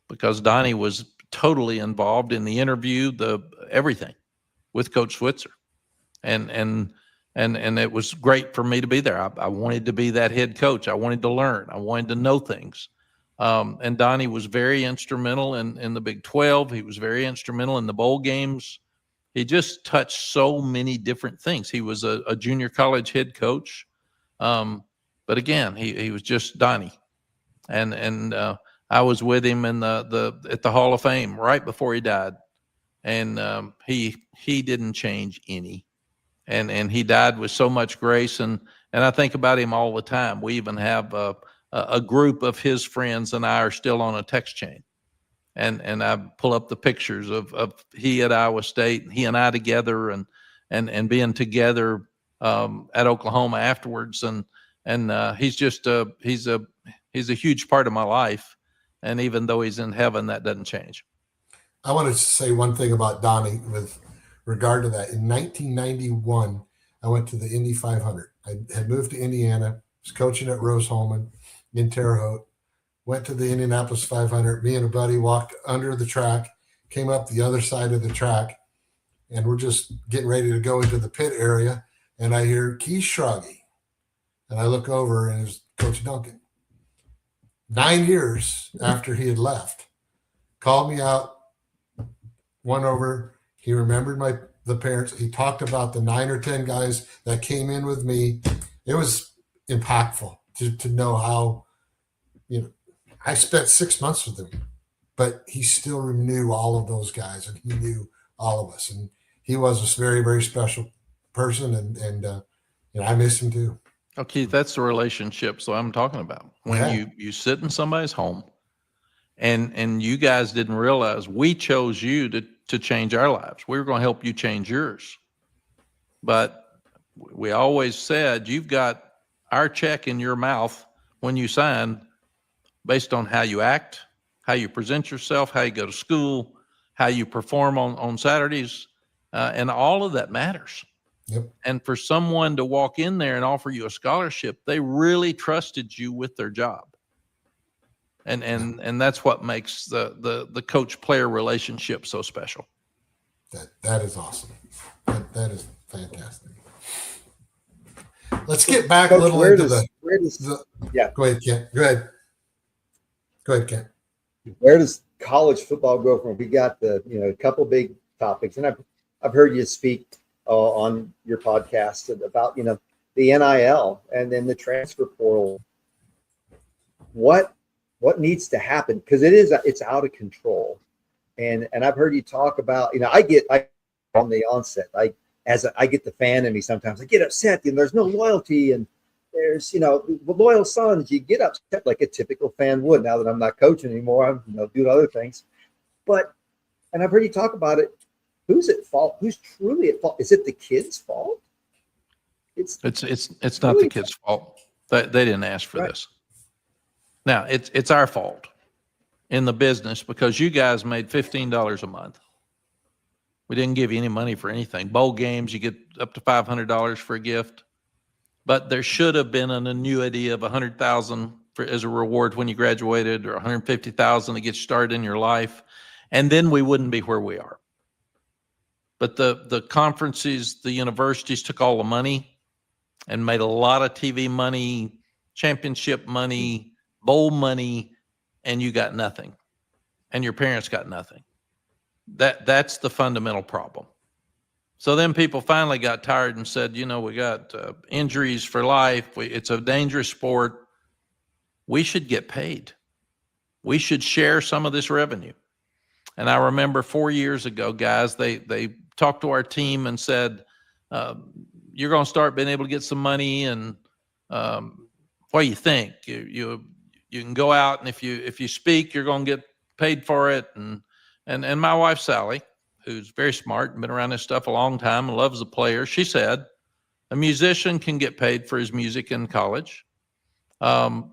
because Donnie was totally involved in the interview, everything with Coach Switzer. And it was great for me to be there. I wanted to be that head coach. I wanted to learn. I wanted to know things. And Donnie was very instrumental in the Big 12. He was very instrumental in the bowl games. He just touched so many different things. He was a junior college head coach. But again, he was just Donnie. And I was with him at the Hall of Fame right before he died. And he didn't change any. And he died with so much grace. And I think about him all the time. We even have a group of his friends and I are still on a text chain. And I pull up the pictures of he at Iowa State, he and I together, and being together at Oklahoma afterwards. And he's just he's a huge part of my life. And even though he's in heaven, that doesn't change. I wanted to say one thing about Donnie regard to that. In 1991, I went to the Indy 500. I had moved to Indiana, was coaching at Rose-Hulman in Terre Haute, went to the Indianapolis 500. Me and a buddy walked under the track, came up the other side of the track, and we're just getting ready to go into the pit area. And I hear Keith Schrage. And I look over, and it's Coach Duncan. 9 years after he had left, called me out, went over. He remembered the parents. He talked about the 9 or 10 guys that came in with me. It was impactful to know how, I spent 6 months with him, but he still knew all of those guys, and he knew all of us. And he was a very, very special person, and I miss him too. Oh, Keith, that's the relationship. So I'm talking about when you sit in somebody's home, and you guys didn't realize we chose you to change our lives. We were going to help you change yours. But we always said, you've got our check in your mouth when you sign based on how you act, how you present yourself, how you go to school, how you perform on Saturdays, and all of that matters. Yep. And for someone to walk in there and offer you a scholarship, they really trusted you with their job. And that's what makes the coach-player relationship so special. That is awesome. That is fantastic. Let's get back Coach, a little into yeah. Go ahead, Kent. Go ahead, Kent. Where does college football go from? We got a couple big topics, and I've heard you speak on your podcast about the NIL and then the transfer portal. What needs to happen? Because it's out of control, and I've heard you talk about I on the onset I get the fan in me sometimes. I get upset. There's no loyalty, and there's loyal sons. You get upset like a typical fan would. Now that I'm not coaching anymore, I'm doing other things. And I've heard you talk about it. Who's at fault? Who's truly at fault? Is it the kid's fault? It's not the kid's fault. They didn't ask for this. Now it's our fault in the business because you guys made $15 a month. We didn't give you any money for anything. Bowl games, you get up to $500 for a gift, but there should have been an annuity of $100,000 as a reward when you graduated, or $150,000 to get you started in your life, and then we wouldn't be where we are. But the conferences, the universities took all the money and made a lot of TV money, championship money, bowl money, and you got nothing, and your parents got nothing. That's the fundamental problem. So then people finally got tired and said, we got injuries for life. It's a dangerous sport. We should get paid. We should share some of this revenue. And I remember 4 years ago, guys, they talked to our team and said, you're going to start being able to get some money. And what do you think? You can go out, and if you speak, you're going to get paid for it. And my wife, Sally, who's very smart and been around this stuff a long time and loves the players, she said, a musician can get paid for his music in college. An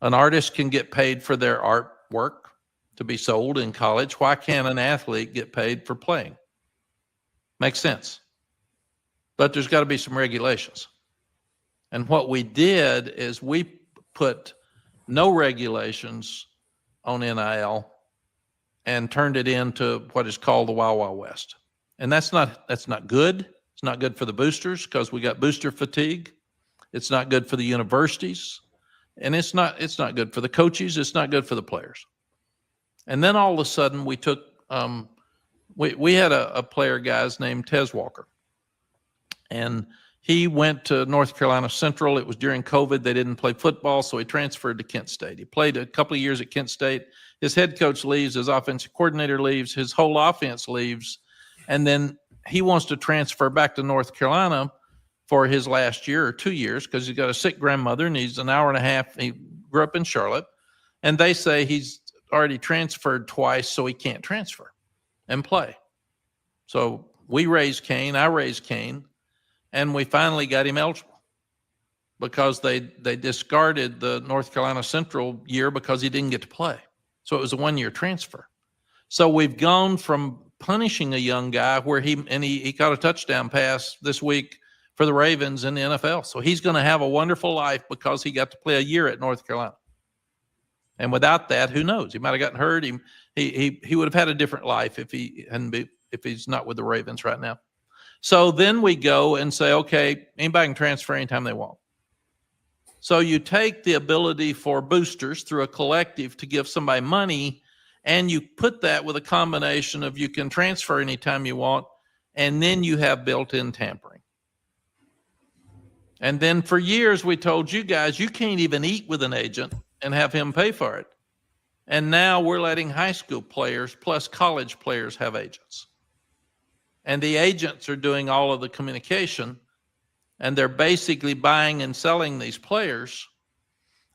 artist can get paid for their artwork to be sold in college. Why can't an athlete get paid for playing? Makes sense. But there's got to be some regulations. And what we did is we put no regulations on NIL and turned it into what is called the Wild Wild West. And that's not good. It's not good for the boosters because we got booster fatigue. It's not good for the universities. And it's not good for the coaches. It's not good for the players. And then all of a sudden we took, we had a player, guys, named Tez Walker. And he went to North Carolina Central. It was during COVID. They didn't play football, so he transferred to Kent State. He played a couple of years at Kent State. His head coach leaves. His offensive coordinator leaves. His whole offense leaves. And then he wants to transfer back to North Carolina for his last year or 2 years because he's got a sick grandmother, and he's an hour and a half. He grew up in Charlotte. And they say he's already transferred twice, so he can't transfer and play. So we raised Cain. I raised Cain. And we finally got him eligible because they discarded the North Carolina Central year because he didn't get to play. So it was a 1-year transfer. So we've gone from punishing a young guy where he caught a touchdown pass this week for the Ravens in the NFL. So he's going to have a wonderful life because he got to play a year at North Carolina. And without that, who knows? He might have gotten hurt. He would have had a different life if he's not with the Ravens right now. So then we go and say, okay, anybody can transfer anytime they want. So you take the ability for boosters through a collective to give somebody money, and you put that with a combination of you can transfer anytime you want, and then you have built-in tampering. And then for years we told you guys you can't even eat with an agent and have him pay for it. And now we're letting high school players plus college players have agents. And the agents are doing all of the communication, and they're basically buying and selling these players.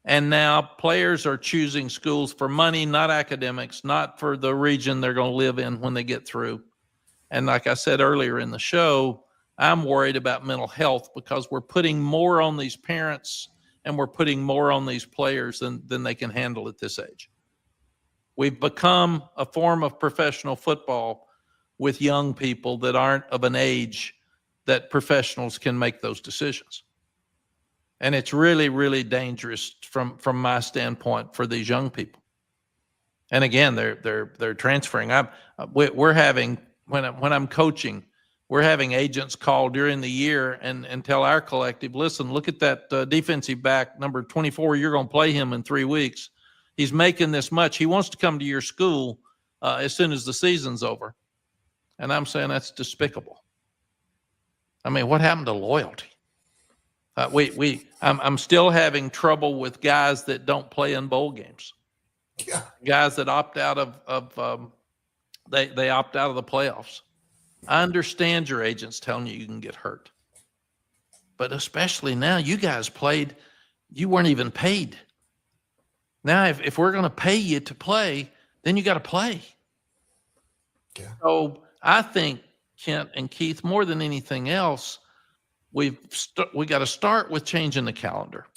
And now players are choosing schools for money, not academics, not for the region they're going to live in when they get through. And like I said earlier in the show, I'm worried about mental health because we're putting more on these parents and we're putting more on these players than they can handle at this age. We've become a form of professional football with young people that aren't of an age that professionals can make those decisions. And it's really, really dangerous from my standpoint for these young people. And again, they're transferring. We're having, when I'm coaching, we're having agents call during the year and tell our collective, listen, look at that defensive back, number 24, you're going to play him in 3 weeks. He's making this much. He wants to come to your school as soon as the season's over. And I'm saying that's despicable. I mean, what happened to loyalty? I'm still having trouble with guys that don't play in bowl games. Yeah. Guys that opt out they opt out of the playoffs. I understand your agents telling you can get hurt. But especially now, you guys played, you weren't even paid. Now, if we're going to pay you to play, then you got to play. Yeah. So I think, Kent and Keith, more than anything else, we got to start with changing the calendar.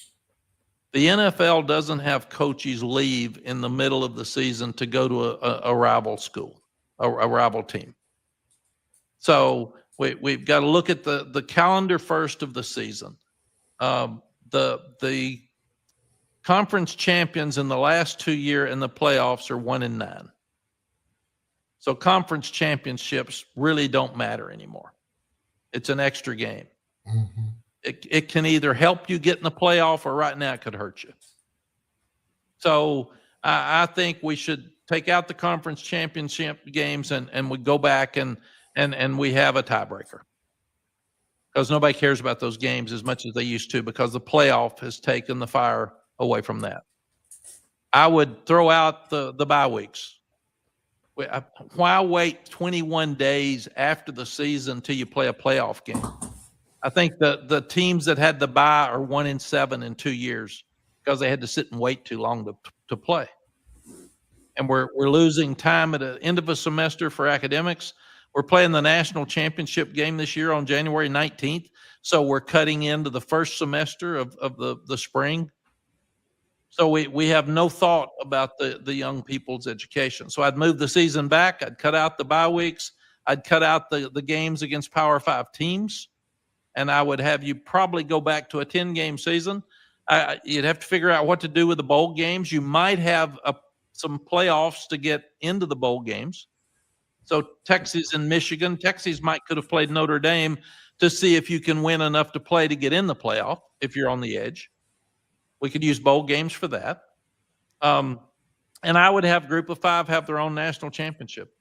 The NFL doesn't have coaches leave in the middle of the season to go to a rival school, a rival team. So we've got to look at the calendar first of the season. The conference champions in the last 2 years in the playoffs are 1-9. So conference championships really don't matter anymore. It's an extra game. Mm-hmm. It can either help you get in the playoff or right now it could hurt you. So I think we should take out the conference championship games and we go back and we have a tiebreaker. Because nobody cares about those games as much as they used to because the playoff has taken the fire away from that. I would throw out the bye weeks. Why wait 21 days after the season till you play a playoff game? I think the teams that had the bye are 1-7 in 2 years because they had to sit and wait too long to play. And we're losing time at the end of a semester for academics. We're playing the national championship game this year on January 19th. So we're cutting into the first semester of the spring. So we have no thought about the young people's education. So I'd move the season back. I'd cut out the bye weeks. I'd cut out the games against Power 5 teams. And I would have you probably go back to a 10-game season. You'd have to figure out what to do with the bowl games. You might have some playoffs to get into the bowl games. So Texas and Michigan, Texas could have played Notre Dame to see if you can win enough to play to get in the playoff if you're on the edge. We could use bowl games for that. And I would have Group of 5 have their own national championship.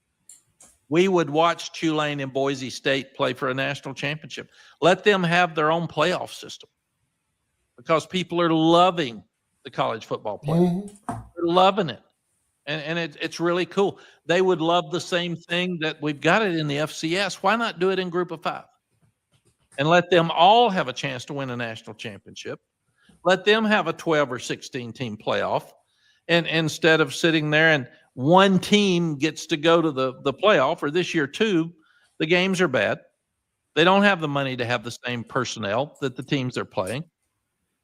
We would watch Tulane and Boise State play for a national championship. Let them have their own playoff system because people are loving the college football playoff. Mm-hmm. They're loving it. And it's really cool. They would love the same thing that we've got it in the FCS. Why not do it in Group of 5? And let them all have a chance to win a national championship. Let them have a 12 or 16 team playoff. And instead of sitting there and one team gets to go to the playoff, or this year two, the games are bad. They don't have the money to have the same personnel that the teams they're playing.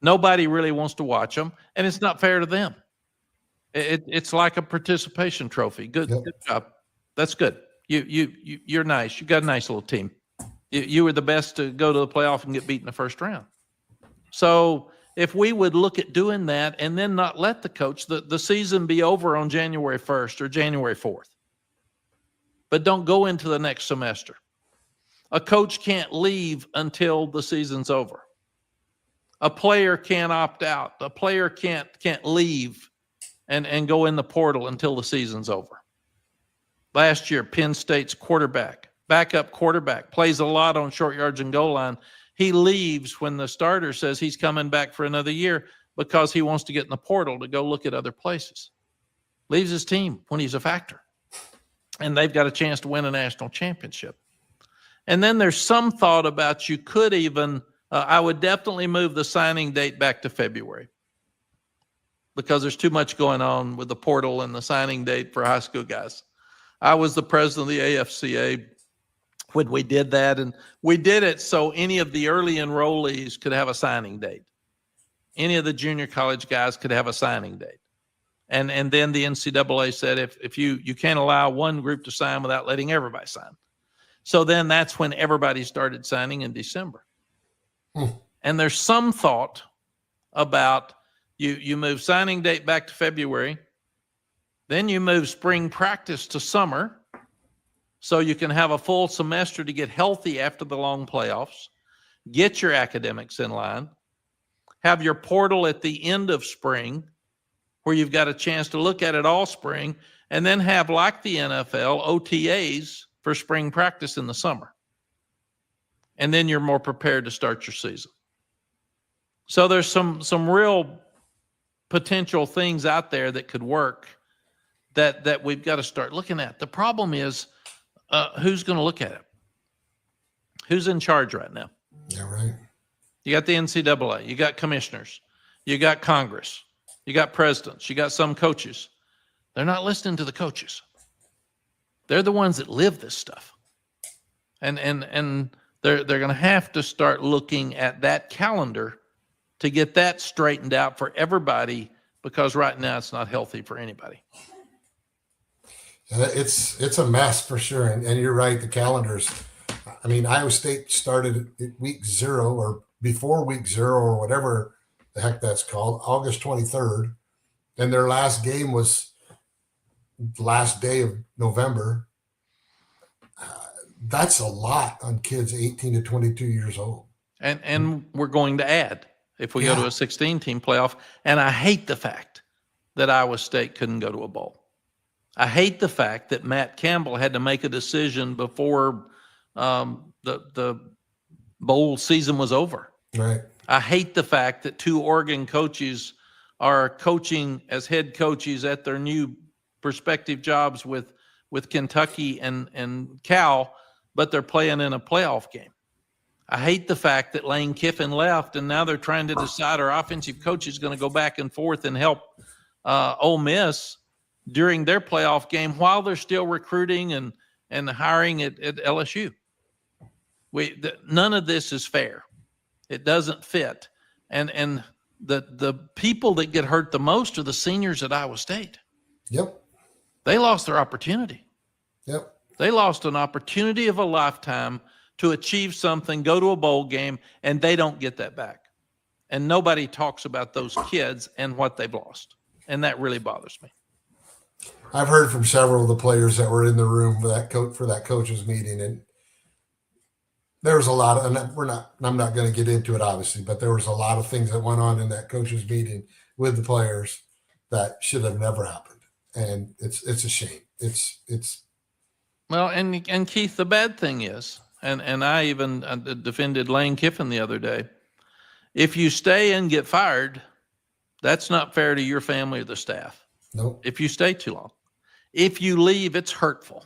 Nobody really wants to watch them, and it's not fair to them. It's like a participation trophy. Good job. That's good. You're nice. You got a nice little team. You were the best to go to the playoff and get beat in the first round. So if we would look at doing that and then not let the season be over on January 1st or January 4th, but don't go into the next semester. A coach can't leave until the season's over. A player can't opt out. A player can't leave and go in the portal until the season's over. Last year, Penn State's backup quarterback, plays a lot on short yards and goal line. He leaves when the starter says he's coming back for another year because he wants to get in the portal to go look at other places. Leaves his team when he's a factor. And they've got a chance to win a national championship. And then there's some thought about you could even, I would definitely move the signing date back to February because there's too much going on with the portal and the signing date for high school guys. I was the president of the AFCA when we did that, and we did it so any of the early enrollees could have a signing date. Any of the junior college guys could have a signing date. And then the NCAA said if you can't allow one group to sign without letting everybody sign. So then that's when everybody started signing in December. And there's some thought about you move signing date back to February, then you move spring practice to summer so you can have a full semester to get healthy after the long playoffs, get your academics in line, have your portal at the end of spring where you've got a chance to look at it all spring, and then have, like the NFL, OTAs for spring practice in the summer. And then you're more prepared to start your season. So there's some real potential things out there that could work that we've got to start looking at. The problem is, who's going to look at it? Who's in charge right now? Yeah, right. You got the NCAA, you got commissioners, you got Congress, you got presidents, you got some coaches. They're not listening to the coaches. They're the ones that live this stuff. And they're going to have to start looking at that calendar to get that straightened out for everybody, because right now it's not healthy for anybody. It's a mess for sure. And you're right, the calendars. I mean, Iowa State started at week 0 or before week 0 or whatever the heck that's called, August 23rd. And their last game was last day of November. That's a lot on kids 18 to 22 years old. And we're going to add if we go to a 16-team playoff. And I hate the fact that Iowa State couldn't go to a bowl. I hate the fact that Matt Campbell had to make a decision before the bowl season was over. Right. I hate the fact that 2 Oregon coaches are coaching as head coaches at their new prospective jobs with Kentucky and Cal, but they're playing in a playoff game. I hate the fact that Lane Kiffin left, and now they're trying to decide our offensive coach is going to go back and forth and help Ole Miss during their playoff game while they're still recruiting and hiring at LSU. None of this is fair. It doesn't fit. And the people that get hurt the most are the seniors at Iowa State. Yep. They lost their opportunity. Yep. They lost an opportunity of a lifetime to achieve something, go to a bowl game, and they don't get that back. And nobody talks about those kids and what they've lost. And that really bothers me. I've heard from several of the players that were in the room for that coaches meeting, and there was a lot of, and I'm not going to get into it obviously, but there was a lot of things that went on in that coaches meeting with the players that should have never happened. And it's a shame. It's well, and Keith, the bad thing is, and I even defended Lane Kiffin the other day. If you stay and get fired, that's not fair to your family or the staff. Nope. If you stay too long. If you leave, it's hurtful.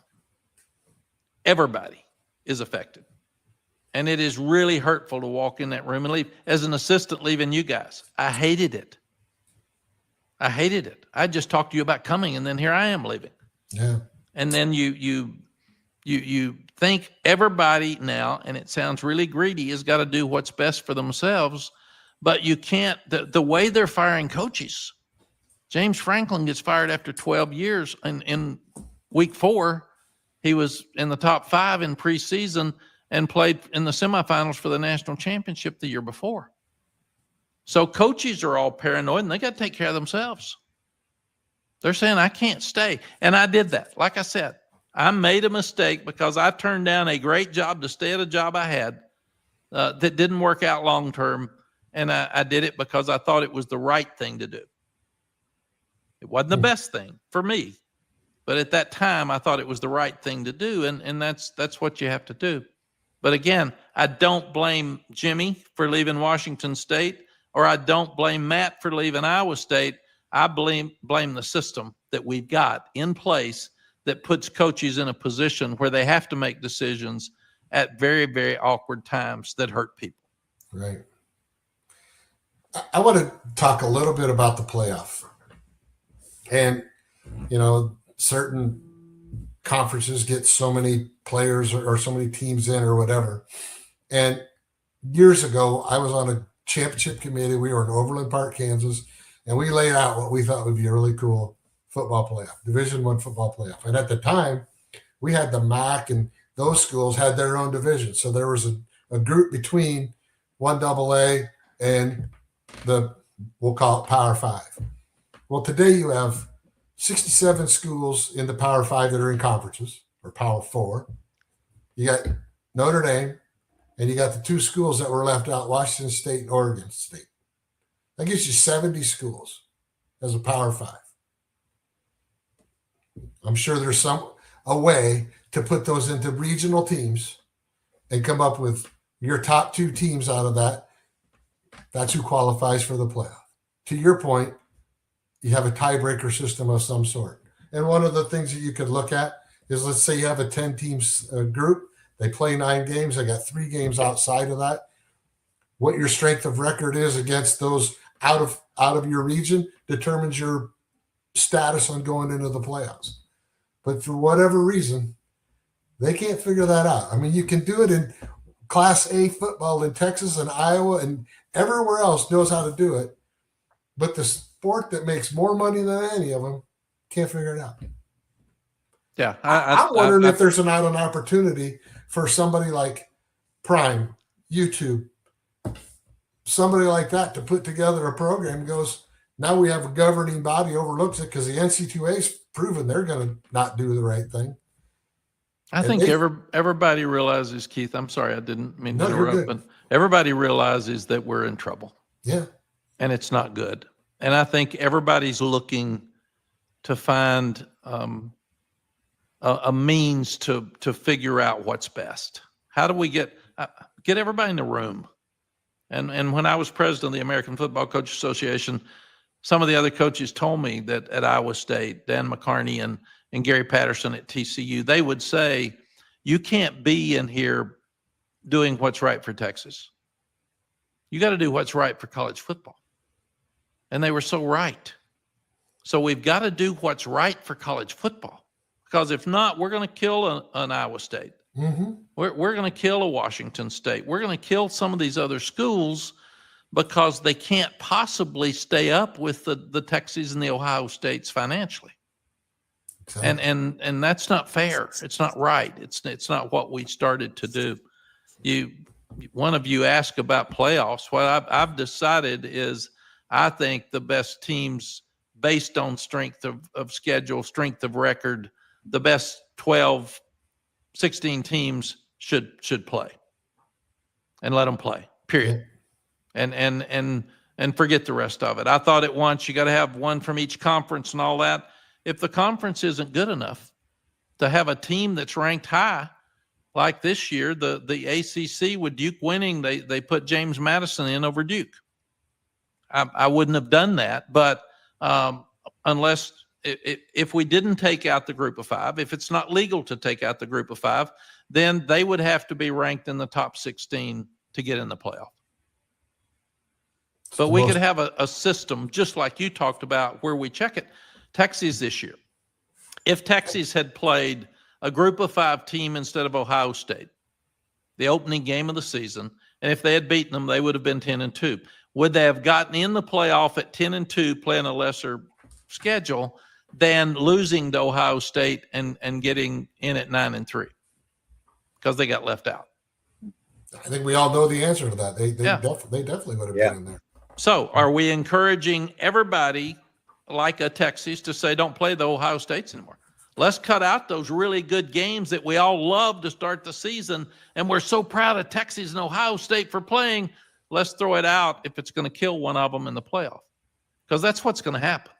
Everybody is affected. And it is really hurtful to walk in that room and leave. As an assistant leaving you guys, I hated it. I just talked to you about coming, and then here I am leaving. Yeah. And then you think everybody now, and it sounds really greedy, has got to do what's best for themselves, but you can't. The way they're firing coaches, James Franklin gets fired after 12 years in week 4, He was in the top 5 in preseason and played in the semifinals for the national championship the year before. So coaches are all paranoid, and they got to take care of themselves. They're saying, I can't stay. And I did that. Like I said, I made a mistake because I turned down a great job to stay at a job I had that didn't work out long term. And I did it because I thought it was the right thing to do. It wasn't the best thing for me. But at that time, I thought it was the right thing to do. And that's what you have to do. But again, I don't blame Jimmy for leaving Washington State, or I don't blame Matt for leaving Iowa State. I blame the system that we've got in place that puts coaches in a position where they have to make decisions at very, very awkward times that hurt people. Right. I want to talk a little bit about the playoff. And, certain conferences get so many players or so many teams in or whatever. And years ago, I was on a championship committee. We were in Overland Park, Kansas, and we laid out what we thought would be a really cool football playoff, Division I football playoff. And at the time, we had the Mack, and those schools had their own division. So there was a group between 1AA and we'll call it Power 5. Well, today you have 67 schools in the Power 5 that are in conferences, or Power 4. You got Notre Dame, and you got the 2 schools that were left out, Washington State and Oregon State. That gives you 70 schools as a Power 5. I'm sure there's a way to put those into regional teams and come up with your top 2 teams out of that. That's who qualifies for the playoff. To your point, you have a tiebreaker system of some sort. And one of the things that you could look at is, let's say you have a 10 teams group. They play 9 games. They got 3 games outside of that. What your strength of record is against those out of your region determines your status on going into the playoffs. But for whatever reason, they can't figure that out. I mean, you can do it in Class A football in Texas and Iowa, and everywhere else knows how to do it. But the sport that makes more money than any of them can't figure it out. Yeah. I'm wondering if there's an opportunity for somebody like Prime, YouTube, somebody like that to put together a program and goes, now we have a governing body overlooks it because the NC2A's proven they're going to not do the right thing. I think everybody realizes, Keith, I'm sorry, I didn't mean to interrupt, but everybody realizes that we're in trouble. Yeah. And it's not good. And I think everybody's looking to find a means to figure out what's best. How do we get everybody in the room? And when I was president of the American Football Coach Association, some of the other coaches told me that at Iowa State, Dan McCarney and Gary Patterson at TCU, they would say, you can't be in here doing what's right for Texas. You got to do what's right for college football. And they were so right. So we've got to do what's right for college football, because if not, we're going to kill an Iowa State. Mm-hmm. We're going to kill a Washington State. We're going to kill some of these other schools because they can't possibly stay up with the Texas and the Ohio States financially. Exactly. And that's not fair. It's not right. It's not what we started to do. One of you asked about playoffs. What I've decided is I think the best teams, based on strength of schedule, strength of record, the best 12, 16 teams should play, and let them play, period. And forget the rest of it. I thought at once you got to have one from each conference and all that. If the conference isn't good enough to have a team that's ranked high, like this year, the ACC with Duke winning, they put James Madison in over Duke. I wouldn't have done that, but unless if we didn't take out the group of 5, if it's not legal to take out the group of 5, then they would have to be ranked in the top 16 to get in the playoff. But we could have a system, just like you talked about, where we check it. Texas this year, if Texas had played a group of 5 team instead of Ohio State, the opening game of the season, and if they had beaten them, they would have been 10-2. Would they have gotten in the playoff at 10-2, playing a lesser schedule? than losing to Ohio State and getting in at 9-3 because they got left out. I think we all know the answer to that. They Yeah. definitely would have Yeah. been in there. So are we encouraging everybody like a Texas to say, don't play the Ohio States anymore? Let's cut out those really good games that we all love to start the season. And we're so proud of Texas and Ohio State for playing. Let's throw it out if it's going to kill one of them in the playoff, because that's what's going to happen.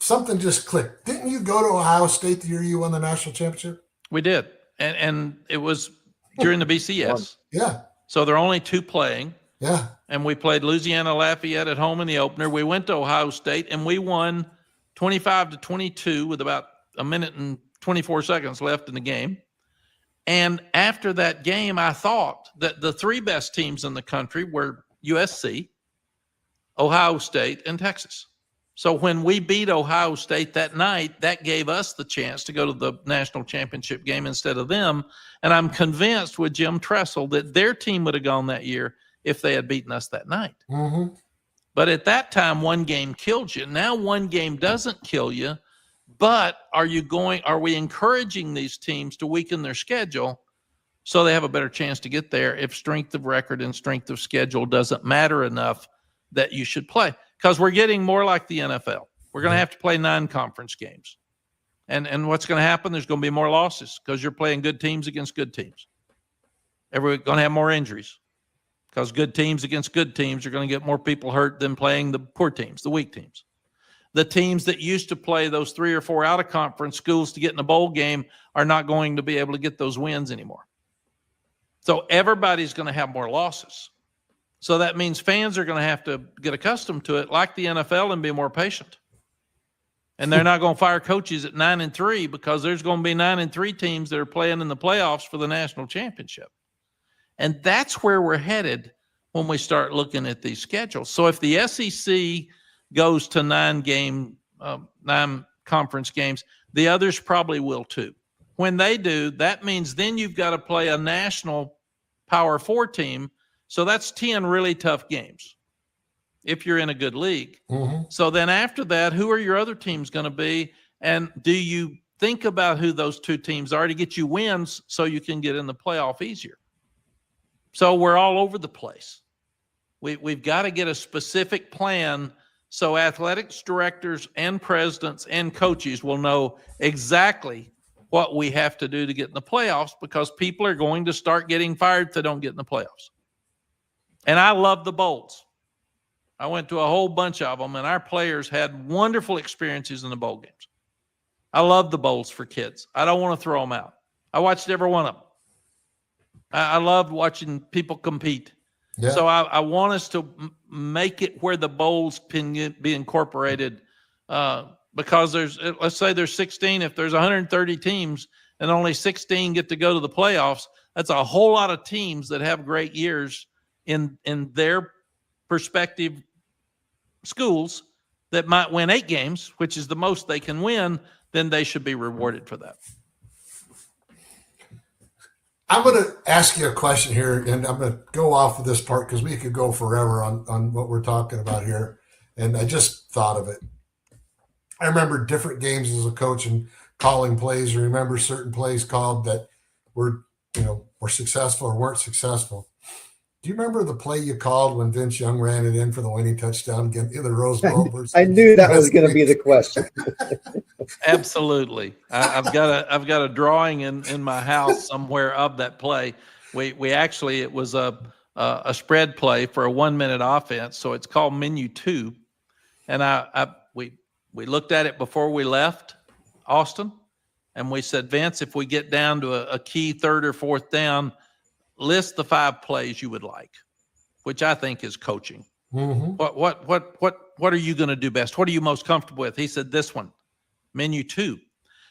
Something just clicked. Didn't you go to Ohio State the year you won the national championship? We did. And it was during the BCS. Yeah. So there are only 2 playing. Yeah. And we played Louisiana Lafayette at home in the opener. We went to Ohio State and we won 25-22 with about a minute and 24 seconds left in the game. And after that game, I thought that the 3 best teams in the country were USC, Ohio State, and Texas. So when we beat Ohio State that night, that gave us the chance to go to the national championship game instead of them. And I'm convinced with Jim Tressel that their team would have gone that year if they had beaten us that night. Mm-hmm. But at that time, 1 game killed you. Now 1 game doesn't kill you. But are we encouraging these teams to weaken their schedule so they have a better chance to get there if strength of record and strength of schedule doesn't matter enough that you should play? Because we're getting more like the NFL. We're going to have to play 9 conference games. And what's going to happen? There's going to be more losses because you're playing good teams against good teams. We're going to have more injuries because good teams against good teams are going to get more people hurt than playing the poor teams, the weak teams. The teams that used to play those 3 or 4 out-of-conference schools to get in a bowl game are not going to be able to get those wins anymore. So everybody's going to have more losses. So that means fans are going to have to get accustomed to it like the NFL and be more patient. And they're not going to fire coaches at 9-3 because there's going to be 9-3 teams that are playing in the playoffs for the national championship. And that's where we're headed when we start looking at these schedules. So if the SEC goes to 9 conference games, the others probably will too. When they do, that means then you've got to play a national Power 4 team. So that's 10 really tough games if you're in a good league. Mm-hmm. So then after that, who are your other teams going to be? And do you think about who those 2 teams are to get you wins so you can get in the playoff easier? So we're all over the place. We've got to get a specific plan so athletics directors and presidents and coaches will know exactly what we have to do to get in the playoffs, because people are going to start getting fired if they don't get in the playoffs. And I love the bowls. I went to a whole bunch of them, and our players had wonderful experiences in the bowl games. I love the bowls for kids. I don't want to throw them out. I watched every one of them. I loved watching people compete. Yeah. So I want us to make it where the bowls can be incorporated, because let's say there's 16. If there's 130 teams and only 16 get to go to the playoffs, that's a whole lot of teams that have great years in their perspective schools that might win 8 games, which is the most they can win. Then they should be rewarded for that. I'm going to ask you a question here, and I'm going to go off of this part because we could go forever on what we're talking about here. And I just thought of it. I remember different games as a coach and calling plays. I remember certain plays called that were successful or weren't successful. Do you remember the play you called when Vince Young ran it in for the winning touchdown against the Rose Bowl? I knew that was going to be the question. Absolutely. I've got a drawing in my house somewhere of that play. We actually, it was a spread play for a 1-minute offense. So it's called menu 2. And we looked at it before we left Austin, and we said, Vince, if we get down to a key 3rd or 4th down, list the 5 plays you would like, which I think is coaching. Mm-hmm. What are you going to do best? What are you most comfortable with? He said, this one, menu 2.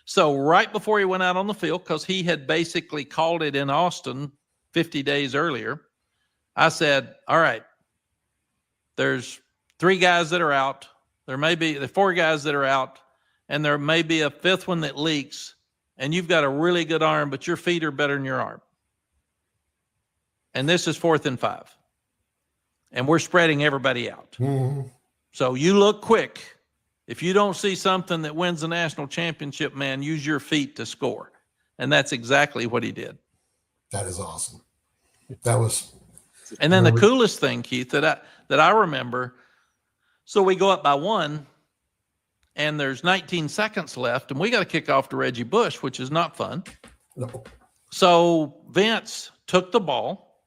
So right before he went out on the field, because he had basically called it in Austin 50 days earlier, I said, all right, there's 3 guys that are out. There may be 4 guys that are out, and there may be a 5th one that leaks, and you've got a really good arm, but your feet are better than your arm. And this is 4th and 5. And we're spreading everybody out. Mm-hmm. So you look quick, If you don't see something that wins the national championship, man, use your feet to score. And that's exactly what he did. That is awesome. That was. And then the coolest thing, Keith, that I remember, so we go up by 1, and there's 19 seconds left, and we got to kick off to Reggie Bush, which is not fun. No. So Vince took the ball,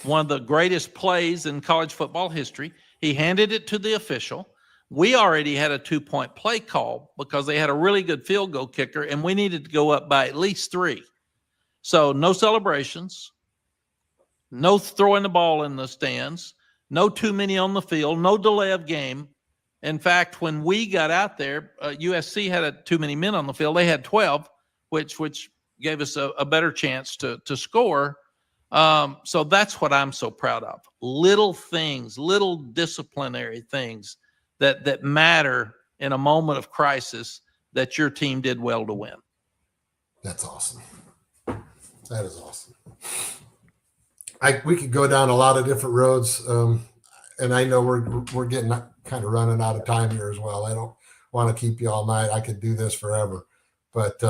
one of the greatest plays in college football history. He handed it to the official. We already had a 2-point play call because they had a really good field goal kicker, and we needed to go up by at least 3. So no celebrations, no throwing the ball in the stands, no too many on the field, no delay of game. In fact, when we got out there, USC had too many men on the field. They had 12, which gave us a better chance to score. So that's what I'm so proud of. Little things, little disciplinary things that matter in a moment of crisis that your team did well to win. That's awesome. That is awesome. We could go down a lot of different roads, and I know we're getting kind of running out of time here as well. I don't want to keep you all night. I could do this forever, but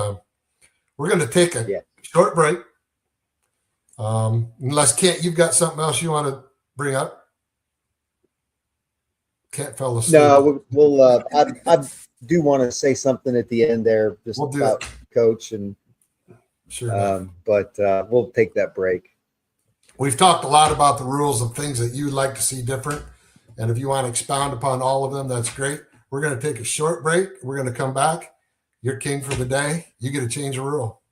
we're going to take a short break. Unless Kent, you've got something else you want to bring up? Kent fell asleep. No, we'll. I do want to say something at the end there, just about Coach, and sure. But we'll take that break. We've talked a lot about the rules of things that you'd like to see different, and if you want to expound upon all of them, that's great. We're going to take a short break. We're going to come back. You're king for the day. You get to change a rule.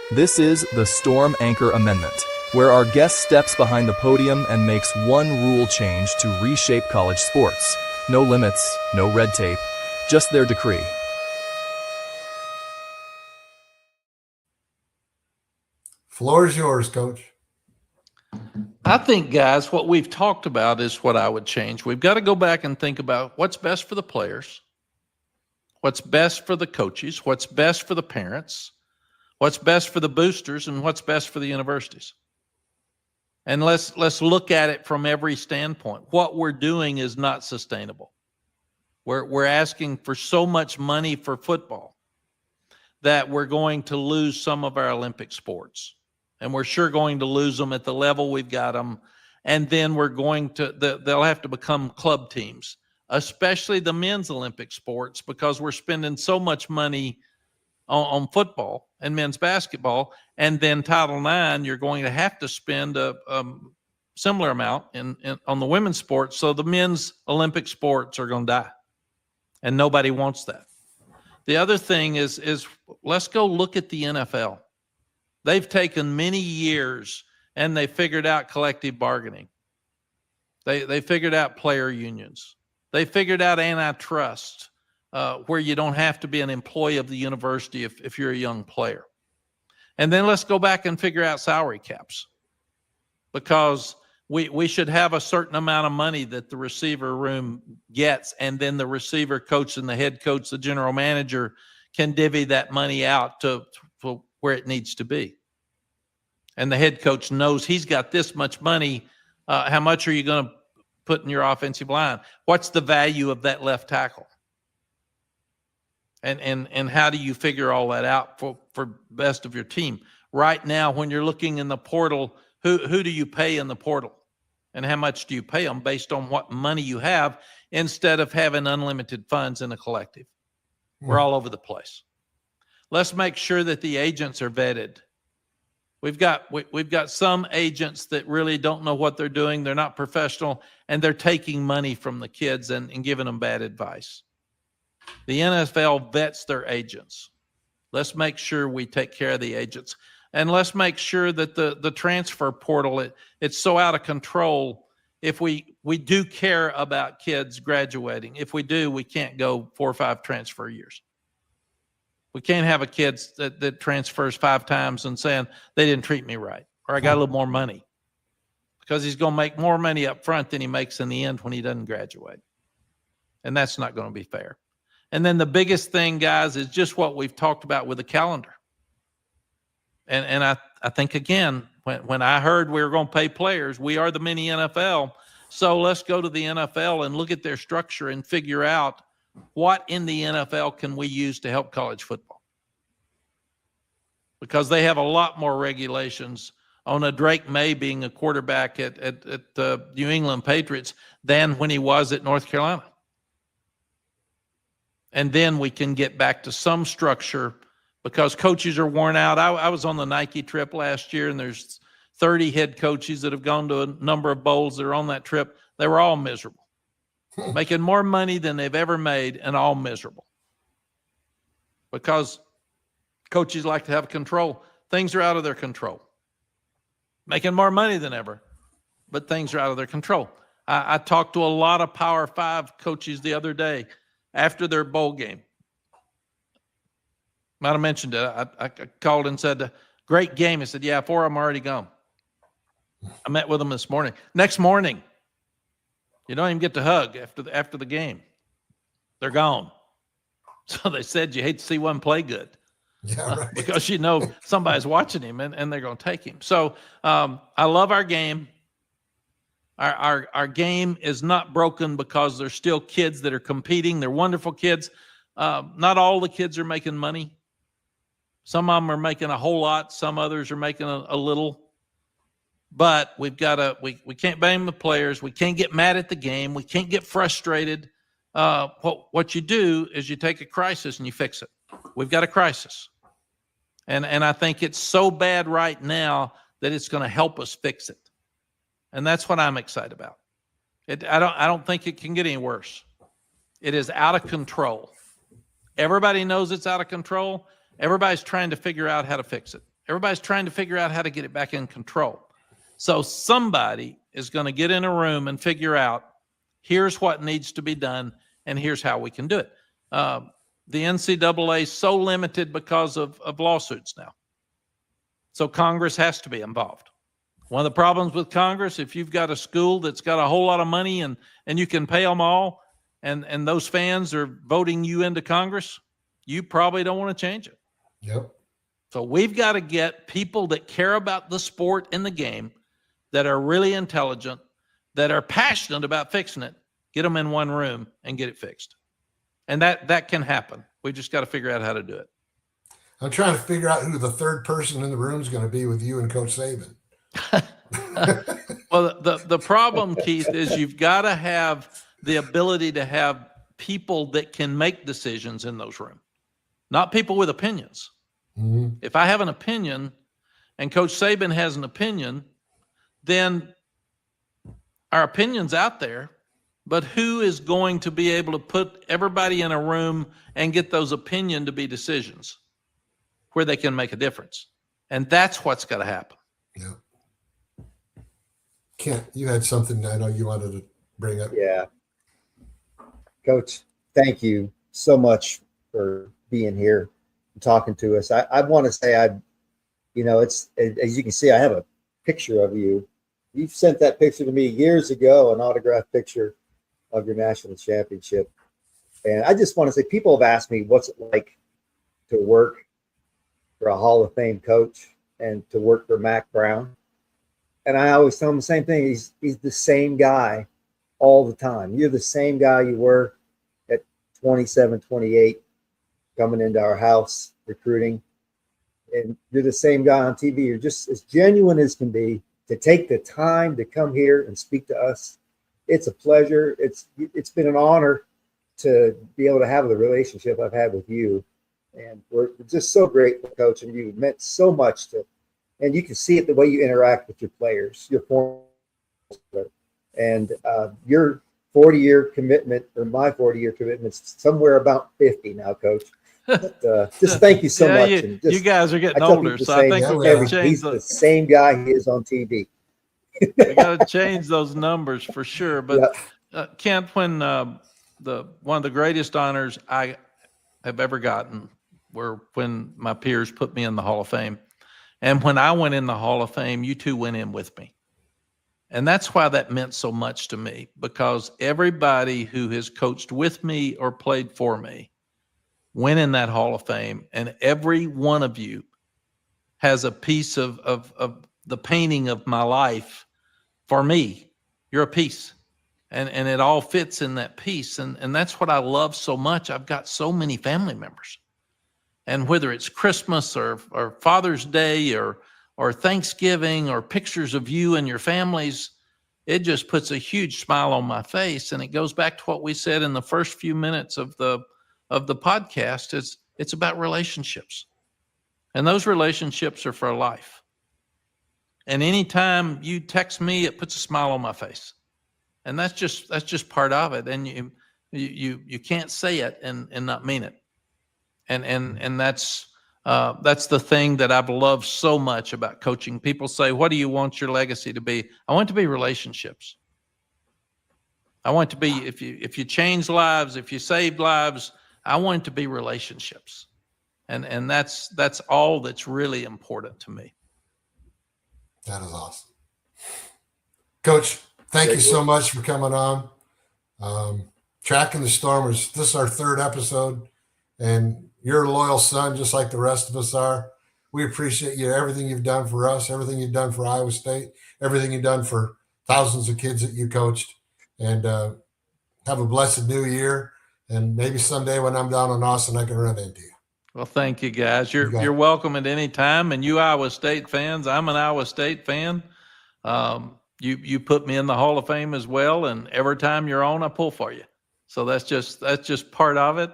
This is the Storm Anchor Amendment, where our guest steps behind the podium and makes one rule change to reshape college sports. No limits, no red tape, just their decree. Floor is yours, Coach. I think, guys, what we've talked about is what I would change. We've got to go back and think about what's best for the players, what's best for the coaches, what's best for the parents, what's best for the boosters, and what's best for the universities. And let's look at it from every standpoint. What we're doing is not sustainable. We're asking for so much money for football that we're going to lose some of our Olympic sports. And we're sure going to lose them at the level we've got them. And then we're going to, they'll have to become club teams, especially the men's Olympic sports, because we're spending so much money on football and men's basketball. And then Title IX, you're going to have to spend a similar amount on the women's sports. So the men's Olympic sports are going to die. And nobody wants that. The other thing is let's go look at the NFL. They've taken many years and they figured out collective bargaining. They figured out player unions. They figured out antitrust, where you don't have to be an employee of the university if you're a young player. And then let's go back and figure out salary caps, because we should have a certain amount of money that the receiver room gets, and then the receiver coach and the head coach, the general manager, can divvy that money out to where it needs to be. And the head coach knows he's got this much money. How much are you going to put in your offensive line? What's the value of that left tackle? And how do you figure all that out for best of your team? Right now, when you're looking in the portal, who do you pay in the portal? And how much do you pay them based on what money you have, instead of having unlimited funds in a collective? We're all over the place. Let's make sure that the agents are vetted. We've got some agents that really don't know what they're doing. They're not professional, and they're taking money from the kids and giving them bad advice. The NFL vets their agents. Let's make sure we take care of the agents. And let's make sure that the transfer portal, it's so out of control. If we do care about kids graduating, if we do, we can't go 4 or 5 transfer years. We can't have a kid that transfers 5 times and saying they didn't treat me right, or I got a little more money, because he's going to make more money up front than he makes in the end when he doesn't graduate. And that's not going to be fair. And then the biggest thing, guys, is just what we've talked about with the calendar. And I think, again, when I heard we were going to pay players, we are the mini NFL. So let's go to the NFL and look at their structure and figure out what in the NFL can we use to help college football. Because they have a lot more regulations on a Drake May being a quarterback at the New England Patriots than when he was at North Carolina. And then we can get back to some structure because coaches are worn out. I was on the Nike trip last year, and there's 30 head coaches that have gone to a number of bowls that are on that trip. They were all miserable, making more money than they've ever made, and all miserable. Because coaches like to have control. Things are out of their control. Making more money than ever, but things are out of their control. I talked to a lot of Power 5 coaches the other day after their bowl game. Might have mentioned it. I called and said, great game. He said, yeah, 4 of them are already gone. I met with them this morning. Next morning, you don't even get to hug after the game. They're gone. So they said you hate to see one play good. Yeah, right. Because you know somebody's watching him and they're going to take him. So I love our game. Our game is not broken because there's still kids that are competing. They're wonderful kids. Not all the kids are making money. Some of them are making a whole lot. Some others are making a little. But we've got to, we can't blame the players. We can't get mad at the game. We can't get frustrated. What you do is you take a crisis and you fix it. We've got a crisis. And I think it's so bad right now that it's going to help us fix it. And that's what I'm excited about. I don't think it can get any worse. It is out of control. Everybody knows it's out of control. Everybody's trying to figure out how to fix it. Everybody's trying to figure out how to get it back in control. So somebody is going to get in a room and figure out, here's what needs to be done, and here's how we can do it. The NCAA is so limited because of lawsuits now. So Congress has to be involved. One of the problems with Congress, if you've got a school that's got a whole lot of money and you can pay them all, and those fans are voting you into Congress, you probably don't want to change it. Yep. So we've got to get people that care about the sport and the game, that are really intelligent, that are passionate about fixing it, get them in one room and get it fixed. And that can happen. We just got to figure out how to do it. I'm trying to figure out who the third person in the room is going to be with you and Coach Saban. Well, the problem, Keith, is you've got to have the ability to have people that can make decisions in those rooms, not people with opinions. Mm-hmm. If I have an opinion and Coach Saban has an opinion, then our opinion's out there. But who is going to be able to put everybody in a room and get those opinions to be decisions where they can make a difference? And that's what's got to happen. Yeah. Kent, you had something I know you wanted to bring up. Yeah. Coach, thank you so much for being here and talking to us. I want to say it's, as you can see, I have a picture of you. You've sent that picture to me years ago, an autographed picture of your national championship. And I just want to say, people have asked me, what's it like to work for a Hall of Fame coach and to work for Mack Brown? And I always tell them the same thing. He's the same guy all the time. You're the same guy you were at 27, 28, coming into our house recruiting. And you're the same guy on TV. You're just as genuine as can be to take the time to come here and speak to us. It's a pleasure. It's been an honor to be able to have the relationship I've had with you. And we're just so grateful, Coach, and you meant so much to, and you can see it the way you interact with your players, your former, and your 40-year commitment, or my 40-year commitment's somewhere about 50 now, Coach. But, just thank you so much. And just, you guys are getting older, so I think we've got to change he's the same guy he is on TV. We got to change those numbers for sure. But Kent, when one of the greatest honors I have ever gotten were when my peers put me in the Hall of Fame. And when I went in the Hall of Fame, you two went in with me. And that's why that meant so much to me, because everybody who has coached with me or played for me went in that Hall of Fame, and every one of you has a piece of the painting of my life for me. You're a piece. And it all fits in that piece. And that's what I love so much. I've got so many family members. And whether it's Christmas or Father's Day or Thanksgiving or pictures of you and your families, it just puts a huge smile on my face. And it goes back to what we said in the first few minutes of the podcast. It's about relationships. And those relationships are for life. And anytime you text me, it puts a smile on my face. And that's just part of it. And you can't say it and not mean it. And that's the thing that I've loved so much about coaching. People say, what do you want your legacy to be? I want it to be relationships. I want it to be, if you change lives, if you saved lives, I want it to be relationships. And that's all that's really important to me. That is awesome. Coach, thank you so much for coming on. Tracking the Stormers. This is our 3rd episode, and you're a loyal son, just like the rest of us are. We appreciate you, everything you've done for us, everything you've done for Iowa State, everything you've done for thousands of kids that you coached. And have a blessed new year. And maybe someday when I'm down in Austin, I can run into you. Well, thank you, guys. You're welcome at any time. And you Iowa State fans, I'm an Iowa State fan. You put me in the Hall of Fame as well, and every time you're on, I pull for you. So that's just part of it.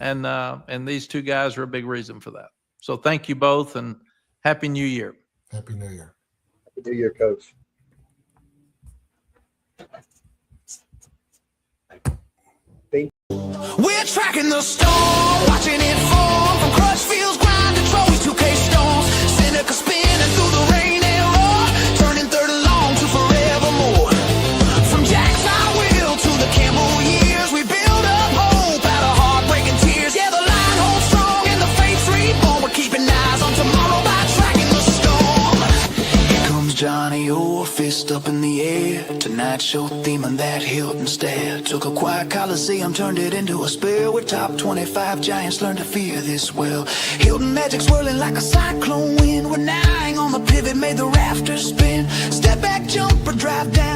And these two guys are a big reason for that. So thank you both, and Happy New Year. Happy New Year. Happy New Year, Coach. We're tracking the storm, watching it form from Crutchfield's grind to Troy's 2K stones. Seneca spinning through the rain and roar, turning third and long to forevermore. From Jack's I will to the Campbell years, we build up hope out of heartbreaking tears. Yeah, the line holds strong and the faith's reborn. We're keeping eyes on tomorrow by tracking the storm. Here comes Johnny O, fist up in the air. Tonight's show theme on that Hilton stare. Took a quiet Coliseum, turned it into a spell. Where top 25 giants learned to fear this well. Hilton magic swirling like a cyclone wind. We're nine on the pivot, made the rafters spin. Step back, jump or drive down.